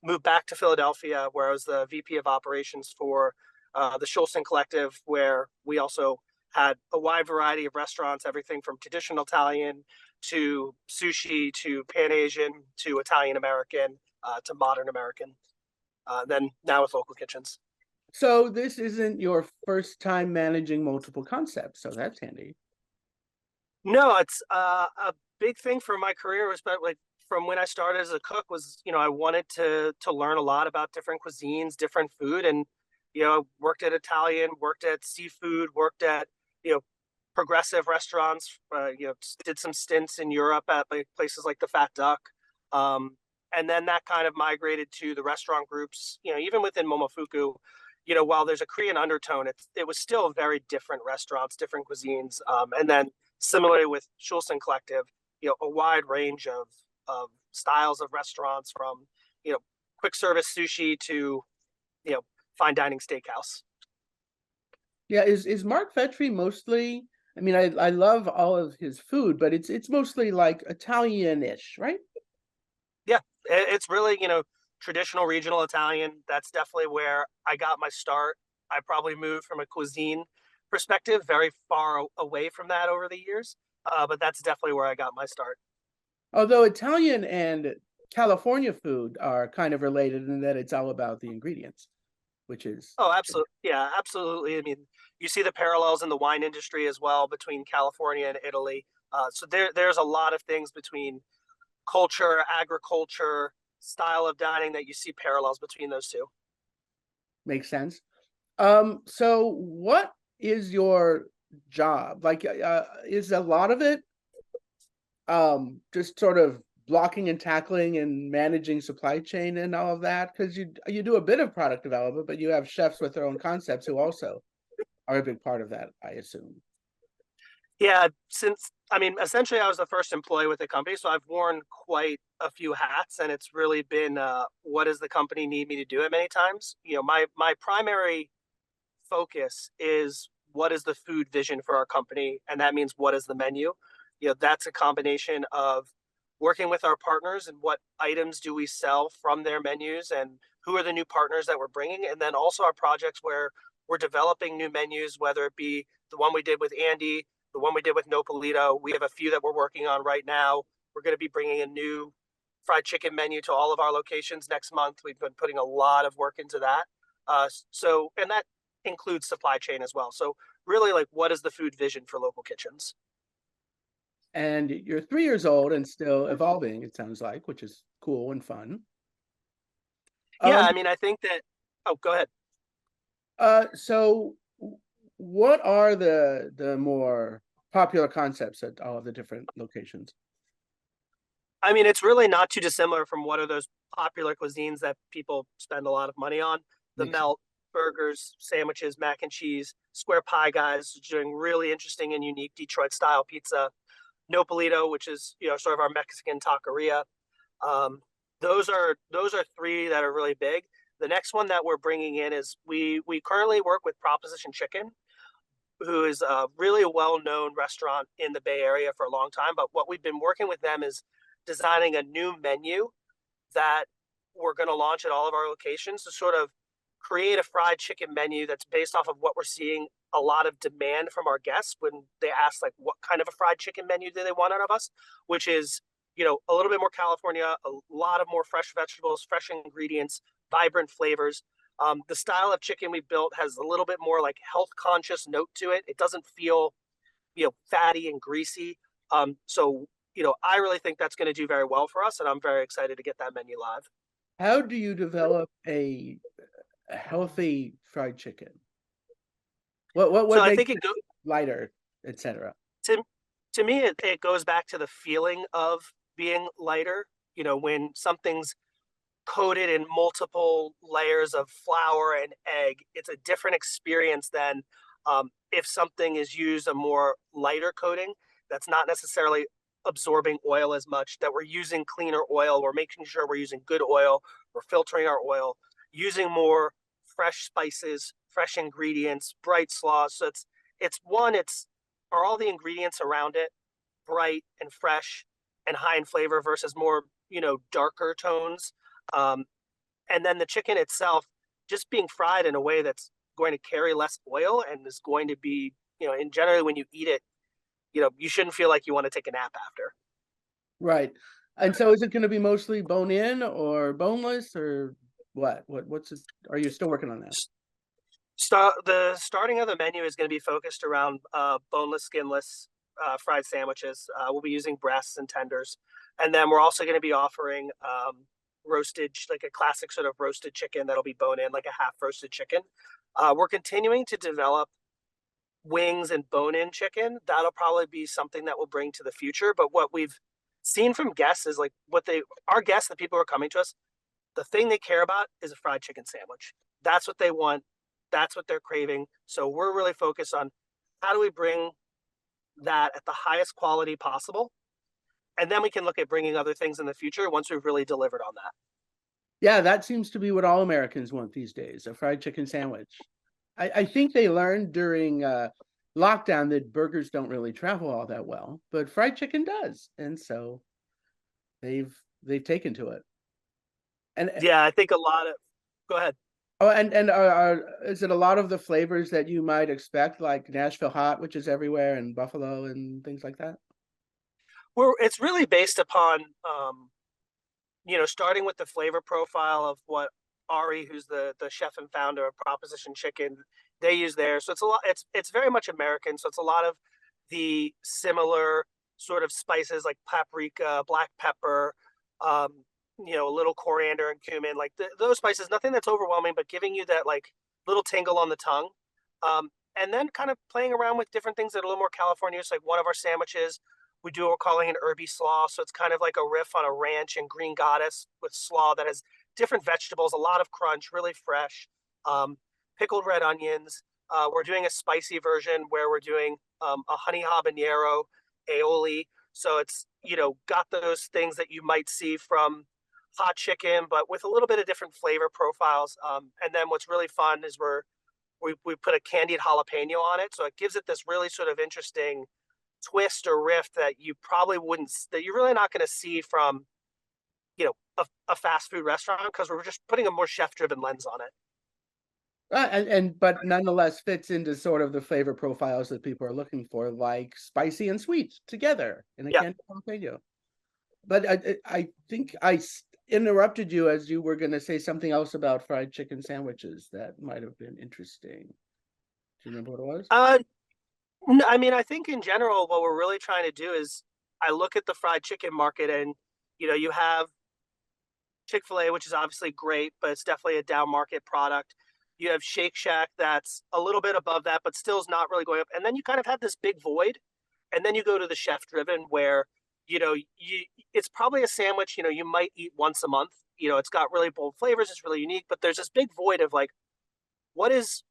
Moved back to Philadelphia, where I was the VP of operations for the Schulzen Collective, where we also had a wide variety of restaurants, everything from traditional Italian to sushi to Pan Asian to Italian American to modern American. Then now with local kitchens. So this isn't your first time managing multiple concepts, so that's handy. No, it's a big thing for my career was about like from when I started as a cook was, I wanted to learn a lot about different cuisines, different food, and worked at Italian, worked at seafood, worked at progressive restaurants. Did some stints in Europe at like places like the Fat Duck, and then that kind of migrated to the restaurant groups. Even within Momofuku, while there's a Korean undertone, it was still very different restaurants, different cuisines, and then similarly with Schulzen Collective, a wide range of styles of restaurants from quick service sushi to fine dining steakhouse. Yeah, is Mark Vetri mostly? I mean, I love all of his food, but it's mostly like Italian-ish, right? Yeah, it's really traditional regional Italian. That's definitely where I got my start. I probably moved from a cuisine perspective very far away from that over the years, but that's definitely where I got my start. Although Italian and California food are kind of related in that it's all about the ingredients, which is Oh, absolutely. Yeah, absolutely. I mean, you see the parallels in the wine industry as well between California and Italy. So there's a lot of things between culture, agriculture, style of dining that you see parallels between those two. makes sense. So what is your job? Like, is a lot of it just sort of blocking and tackling and managing supply chain and all of that? Because you do a bit of product development, but you have chefs with their own concepts who also are a big part of that, I assume. Yeah, essentially I was the first employee with the company, so I've worn quite a few hats, and it's really been what does the company need me to do it many times. My primary focus is what is the food vision for our company, and that means what is the menu. That's a combination of working with our partners and what items do we sell from their menus and who are the new partners that we're bringing, and then also our projects where we're developing new menus, whether it be the one we did with Andy, the one we did with Nopolito. We have a few that we're working on right now. We're going to be bringing a new fried chicken menu to all of our locations next month. We've been putting a lot of work into that. And that includes supply chain as well. So really, like, what is the food vision for local kitchens? And you're 3 years old and still evolving, it sounds like, which is cool and fun. Yeah, I think that. Oh, go ahead. So what are the more popular concepts at all of the different locations? It's really not too dissimilar from what are those popular cuisines that people spend a lot of money on. The melt, burgers, sandwiches, mac and cheese, square pie guys doing really interesting and unique Detroit style pizza. Nopalito, which is sort of our Mexican taqueria. Those are three that are really big. The next one that we're bringing in is we currently work with Proposition Chicken, who is a really well-known restaurant in the Bay Area for a long time. But what we've been working with them is designing a new menu that we're going to launch at all of our locations to sort of create a fried chicken menu that's based off of what we're seeing a lot of demand from our guests when they ask like what kind of a fried chicken menu do they want out of us, which is a little bit more California, a lot of more fresh vegetables, fresh ingredients, vibrant flavors. The style of chicken we built has a little bit more like health conscious note to it. It doesn't feel fatty and greasy. So I really think that's going to do very well for us, and I'm very excited to get that menu live. How do you develop a healthy fried chicken? What So I makes think it lighter, etc.? To me, it goes back to the feeling of being lighter. When something's coated in multiple layers of flour and egg, it's a different experience than if something is used a more lighter coating that's not necessarily absorbing oil as much, that we're using cleaner oil, we're making sure we're using good oil, we're filtering our oil, using more fresh spices, fresh ingredients, bright slaws. So it's are all the ingredients around it bright and fresh and high in flavor versus more darker tones. And then the chicken itself just being fried in a way that's going to carry less oil and is going to be, and generally when you eat it, you shouldn't feel like you want to take a nap after. Right. And so is it going to be mostly bone in or boneless or what's it? Are you still working on that? The starting of the menu is going to be focused around boneless, skinless fried sandwiches. We'll be using breasts and tenders. And then we're also going to be offering roasted, like a classic sort of roasted chicken that'll be bone in, like a half roasted chicken. We're continuing to develop wings and bone in chicken. That'll probably be something that we'll bring to the future. But what we've seen from guests is like our guests, the people who are coming to us, the thing they care about is a fried chicken sandwich. That's what they want. That's what they're craving. So we're really focused on how do we bring that at the highest quality possible. And then we can look at bringing other things in the future once we've really delivered on that. Yeah, that seems to be what all Americans want these days, a fried chicken sandwich. I think they learned during lockdown that burgers don't really travel all that well, but fried chicken does. And so they've taken to it. And yeah, I think go ahead. Oh, and is it a lot of the flavors that you might expect, like Nashville hot, which is everywhere, and Buffalo and things like that? It's really based upon, starting with the flavor profile of what Ari, who's the chef and founder of Proposition Chicken, they use there. So it's very much American. So it's a lot of the similar sort of spices like paprika, black pepper, a little coriander and cumin, like those spices, nothing that's overwhelming, but giving you that like little tingle on the tongue. And then kind of playing around with different things that are a little more California. So like one of our sandwiches, we do what we're calling an herby slaw. So it's kind of like a riff on a ranch and green goddess with slaw that has different vegetables, a lot of crunch, really fresh, pickled red onions. We're doing a spicy version where we're doing a honey habanero aioli. So it's, got those things that you might see from hot chicken, but with a little bit of different flavor profiles. And then what's really fun is we put a candied jalapeno on it. So it gives it this really sort of interesting twist or riff that you probably that you're really not going to see from, a fast food restaurant, because we're just putting a more chef driven lens on it. But nonetheless fits into sort of the flavor profiles that people are looking for, like spicy and sweet together in a candied jalapeno. But I think I interrupted you as you were going to say something else about fried chicken sandwiches that might have been interesting. Do you remember what it was? I mean, I think in general, what we're really trying to do is I look at the fried chicken market and, you have Chick-fil-A, which is obviously great, but it's definitely a down market product. You have Shake Shack that's a little bit above that, but still is not really going up. And then you kind of have this big void. And then you go to the chef driven where, it's probably a sandwich, you might eat once a month. It's got really bold flavors. It's really unique, but there's this big void of like, what is,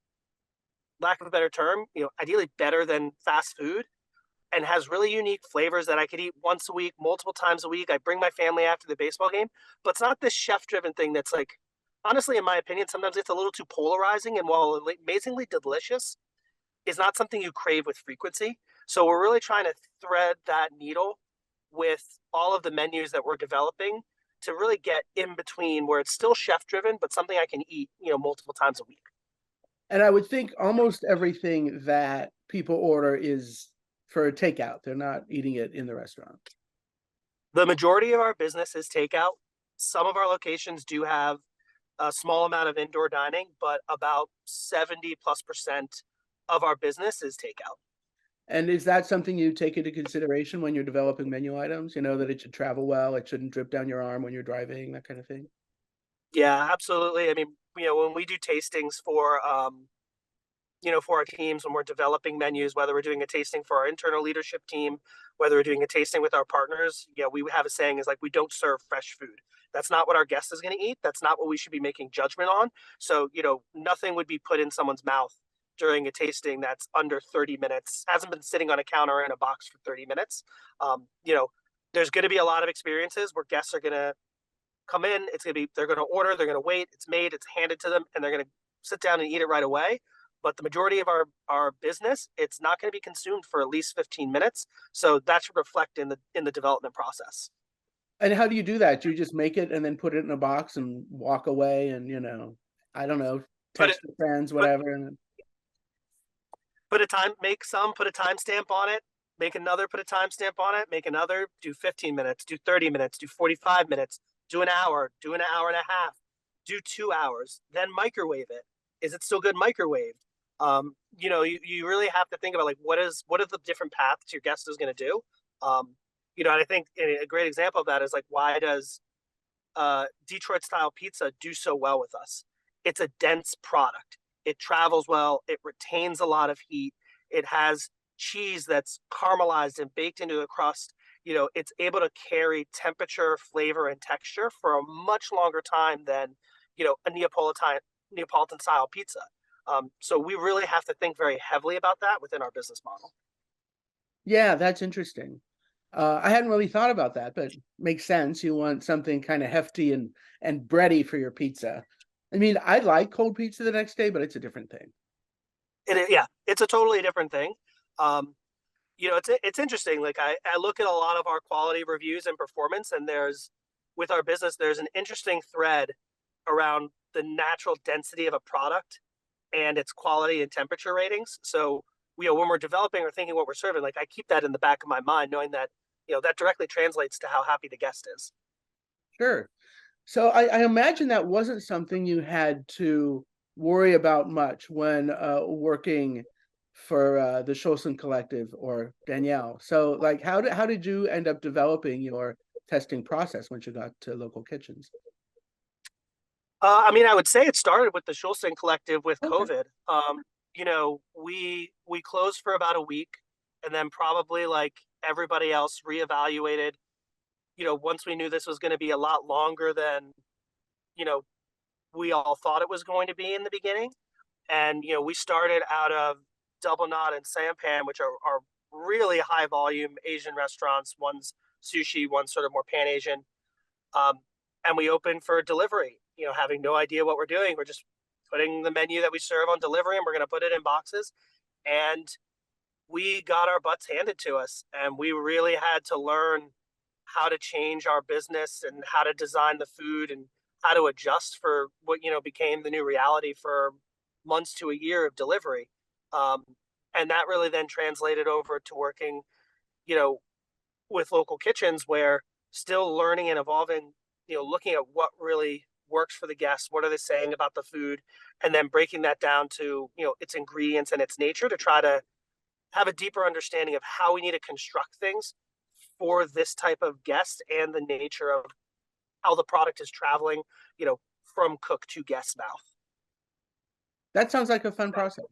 lack of a better term, ideally better than fast food. and has really unique flavors that I could eat once a week, multiple times a week. I bring my family after the baseball game, but it's not this chef-driven thing that's like, honestly, in my opinion, sometimes it's a little too polarizing. And while amazingly delicious, is not something you crave with frequency. So we're really trying to thread that needle with all of the menus that we're developing to really get in between where it's still chef-driven, but something I can eat, multiple times a week. And I would think almost everything that people order is for takeout. They're not eating it in the restaurant. The majority of our business is takeout. Some of our locations do have a small amount of indoor dining, but about 70+% of our business is takeout. And is that something you take into consideration when you're developing menu items? That it should travel well, it shouldn't drip down your arm when you're driving, that kind of thing? Yeah, absolutely. I mean, when we do tastings for for our teams, when we're developing menus, whether we're doing a tasting for our internal leadership team, whether we're doing a tasting with our partners, we have a saying is like, we don't serve fresh food. That's not what our guest is going to eat. That's not what we should be making judgment on. So, nothing would be put in someone's mouth during a tasting that's under 30 minutes, hasn't been sitting on a counter in a box for 30 minutes. There's going to be a lot of experiences where guests are going to come in. They're going to order, they're going to wait, it's made, it's handed to them, and they're going to sit down and eat it right away. But the majority of our business, it's not going to be consumed for at least 15 minutes. So that should reflect in the development process. And how do you do that? Do you just make it and then put it in a box and walk away and, I don't know, text your friends, whatever. And then... put a timestamp on it, make another, put a timestamp on it, make another, do 15 minutes, do 30 minutes, do 45 minutes, do an hour and a half, do 2 hours, then microwave it. Is it still good microwaved? You really have to think about like what are the different paths your guest is going to do. And I think a great example of that is like, why does Detroit style pizza do so well with us? It's a dense product. It travels well. It retains a lot of heat. It has cheese that's caramelized and baked into the crust. It's able to carry temperature, flavor, and texture for a much longer time than, a Neapolitan style pizza. So we really have to think very heavily about that within our business model. Yeah, that's interesting. I hadn't really thought about that, but makes sense. You want something kind of hefty and bready for your pizza. I mean, I like cold pizza the next day, but it's a different thing. It's a totally different thing. It's interesting. Like I look at a lot of our quality reviews and performance, and with our business, there's an interesting thread around the natural density of a product and its quality and temperature ratings. So, when we're developing or thinking what we're serving, like I keep that in the back of my mind, knowing that, that directly translates to how happy the guest is. Sure. So I imagine that wasn't something you had to worry about much when working for the Scholzen Collective or Danielle. So like, how did you end up developing your testing process once you got to local kitchens? I would say it started with the Scholzen Collective with Okay. COVID. We closed for about a week, and then probably like everybody else reevaluated. Once we knew this was going to be a lot longer than, we all thought it was going to be in the beginning. And, we started out of Double Knot and Sampan, which are really high volume Asian restaurants. One's sushi, one's sort of more Pan Asian. And we opened for delivery, having no idea what we're doing. We're just putting the menu that we serve on delivery, and we're going to put it in boxes. And we got our butts handed to us, and we really had to learn how to change our business and how to design the food and how to adjust for what, became the new reality for months to a year of delivery. And that really then translated over to working, with local kitchens, where still learning and evolving, looking at what really works for the guests, what are they saying about the food, and then breaking that down to, its ingredients and its nature to try to have a deeper understanding of how we need to construct things for this type of guest and the nature of how the product is traveling, from cook to guest mouth. That sounds like a fun process.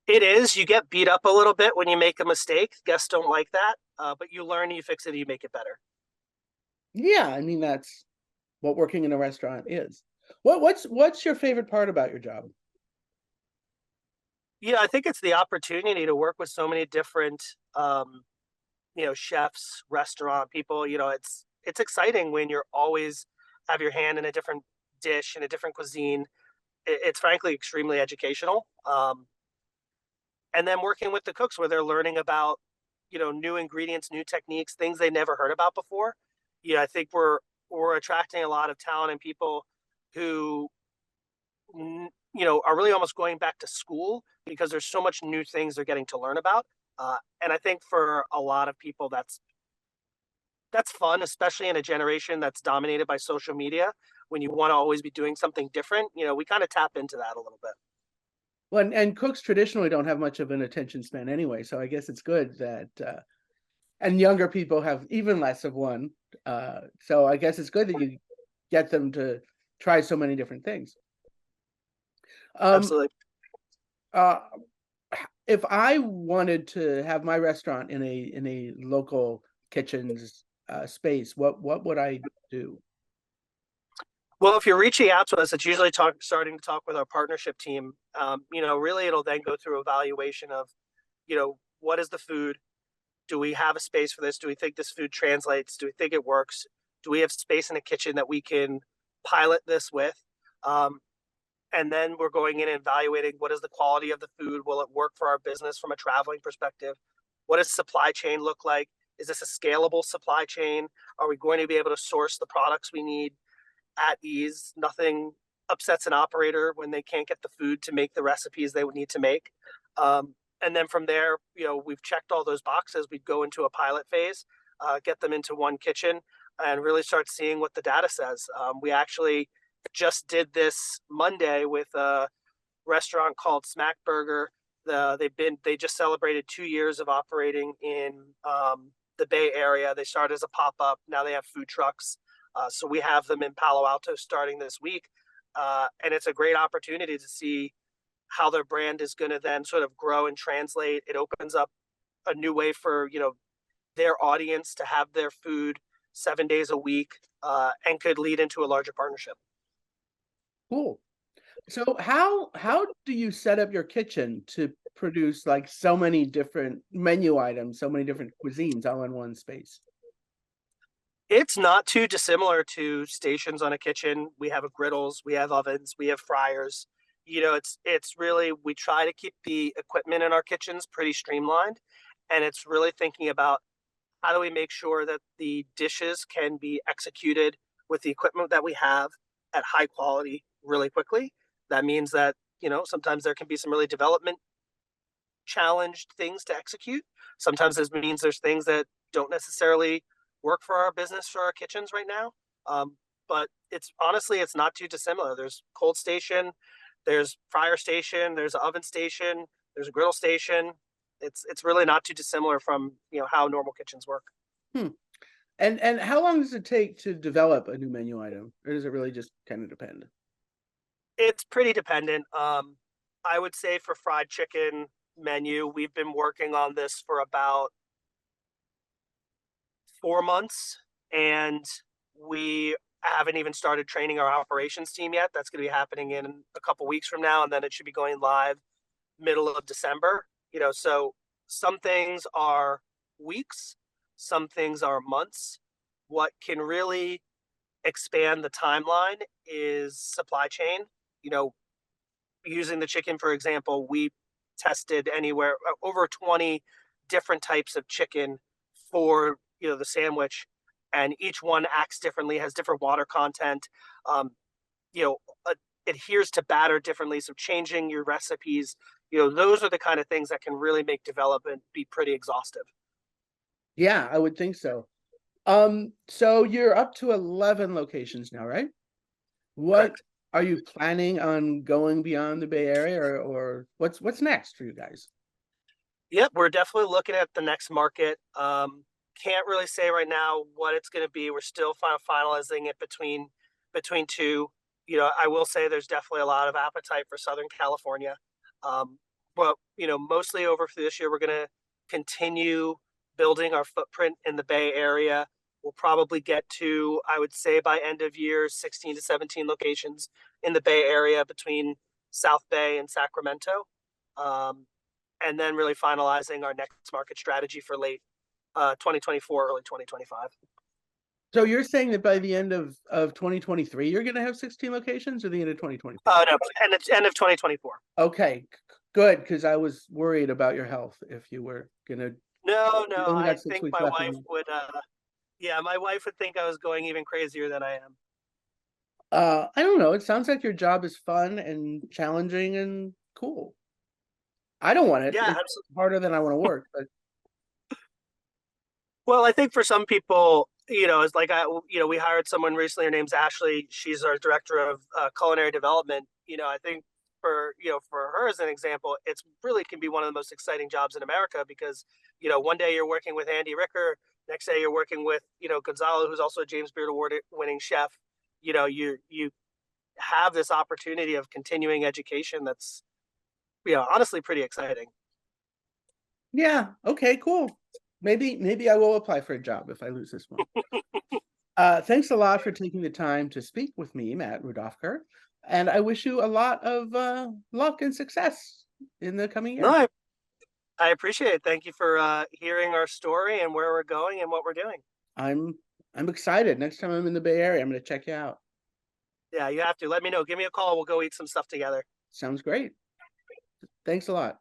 It is. You get beat up a little bit when you make a mistake. Guests don't like that, but you learn, you fix it, you make it better. Yeah, I mean, that's what working in a restaurant is. What's your favorite part about your job? Yeah, I think it's the opportunity to work with so many different, chefs, restaurant people. It's exciting when you're always have your hand in a different dish in a different cuisine. It's frankly extremely educational. And then working with the cooks where they're learning about, new ingredients, new techniques, things they never heard about before. Yeah, I think we're attracting a lot of talent and people who are really almost going back to school because there's so much new things they're getting to learn about. And I think for a lot of people, that's fun, especially in a generation that's dominated by social media. When you want to always be doing something different, we kind of tap into that a little bit. Well, and cooks traditionally don't have much of an attention span anyway, so I guess it's good that and younger people have even less of one. So I guess it's good that you get them to try so many different things. Absolutely. Uh, if I wanted to have my restaurant in a local kitchen's space, what would I do? Well, if you're reaching out to us, it's usually starting to talk with our partnership team. Really, it'll then go through evaluation of, what is the food? Do we have a space for this? Do we think this food translates? Do we think it works? Do we have space in the kitchen that we can pilot this with? Um, and then we're going in and evaluating what is the quality of the food? Will it work for our business from a traveling perspective? What does supply chain look like? Is this a scalable supply chain? Are we going to be able to source the products we need at ease? Nothing upsets an operator when they can't get the food to make the recipes they would need to make. And then from there, we've checked all those boxes. We'd go into a pilot phase, get them into one kitchen, and really start seeing what the data says. We actually just did this Monday with a restaurant called Smack Burger. They just celebrated 2 years of operating in the Bay Area. They started as a pop up. Now they have food trucks. So we have them in Palo Alto starting this week, and it's a great opportunity to see how their brand is going to then sort of grow and translate. It opens up a new way for their audience to have their food 7 days a week, and could lead into a larger partnership. Cool. So how do you set up your kitchen to produce like so many different menu items, so many different cuisines all in one space? It's not too dissimilar to stations on a kitchen. We have griddles, we have ovens, we have fryers. It's really, we try to keep the equipment in our kitchens pretty streamlined, and it's really thinking about how do we make sure that the dishes can be executed with the equipment that we have at high quality really quickly. That means that, sometimes there can be some really development challenged things to execute. Sometimes this means there's things that don't necessarily work for our business, for our kitchens right now. But it's honestly, it's not too dissimilar. There's cold station, there's fryer station, there's an oven station, there's a griddle station. It's really not too dissimilar from how normal kitchens work. Hmm. And how long does it take to develop a new menu item, or does it really just kind of depend? It's pretty dependent. I would say for fried chicken menu, we've been working on this for about 4 months, and we haven't even started training our operations team yet. That's going to be happening in a couple weeks from now, and then it should be going live middle of December. So some things are weeks, some things are months. What can really expand the timeline is supply chain. Using the chicken, for example, we tested anywhere over 20 different types of chicken for the sandwich, and each one acts differently, has different water content, um, you know adheres to batter differently. So changing your recipes, those are the kind of things that can really make development be pretty exhaustive. Yeah, I would think so. So you're up to 11 locations now, right? What Correct. are you planning on going beyond the Bay Area, or what's next for you guys? Yep, we're definitely looking at the next market. Can't really say right now what it's going to be. We're still finalizing it between two. I will say there's definitely a lot of appetite for Southern California. But mostly over for this year, we're going to continue building our footprint in the Bay Area. We'll probably get to, I would say, by end of year, 16 to 17 locations in the Bay Area between South Bay and Sacramento. and then really finalizing our next market strategy for late 2024, early 2025. So you're saying that by the end of 2023, you're going to have 16 locations, or the end of 2024? No, end of 2024. Okay, good, because I was worried about your health if you were going to. No, You only I got 6 think weeks my left. wife would. Yeah, my wife would think I was going even crazier than I am. I don't know. It sounds like your job is fun and challenging and cool. I don't want it. Yeah, It's absolutely. harder than I want to work, but Well, I think for some people, it's like we hired someone recently. Her name's Ashley. She's our director of culinary development. I think for her as an example, it's really can be one of the most exciting jobs in America because one day you're working with Andy Ricker, next day you're working with Gonzalo, who's also a James Beard Award winning chef. You have this opportunity of continuing education that's honestly pretty exciting. yeah, okay, cool. Maybe I will apply for a job if I lose this one. Thanks a lot for taking the time to speak with me, Matt Rudolphker, and I wish you a lot of luck and success in the coming year. No, I appreciate it. Thank you for hearing our story and where we're going and what we're doing. I'm excited. Next time I'm in the Bay Area, I'm going to check you out. Yeah, you have to. Let me know. Give me a call. We'll go eat some stuff together. Sounds great. Thanks a lot.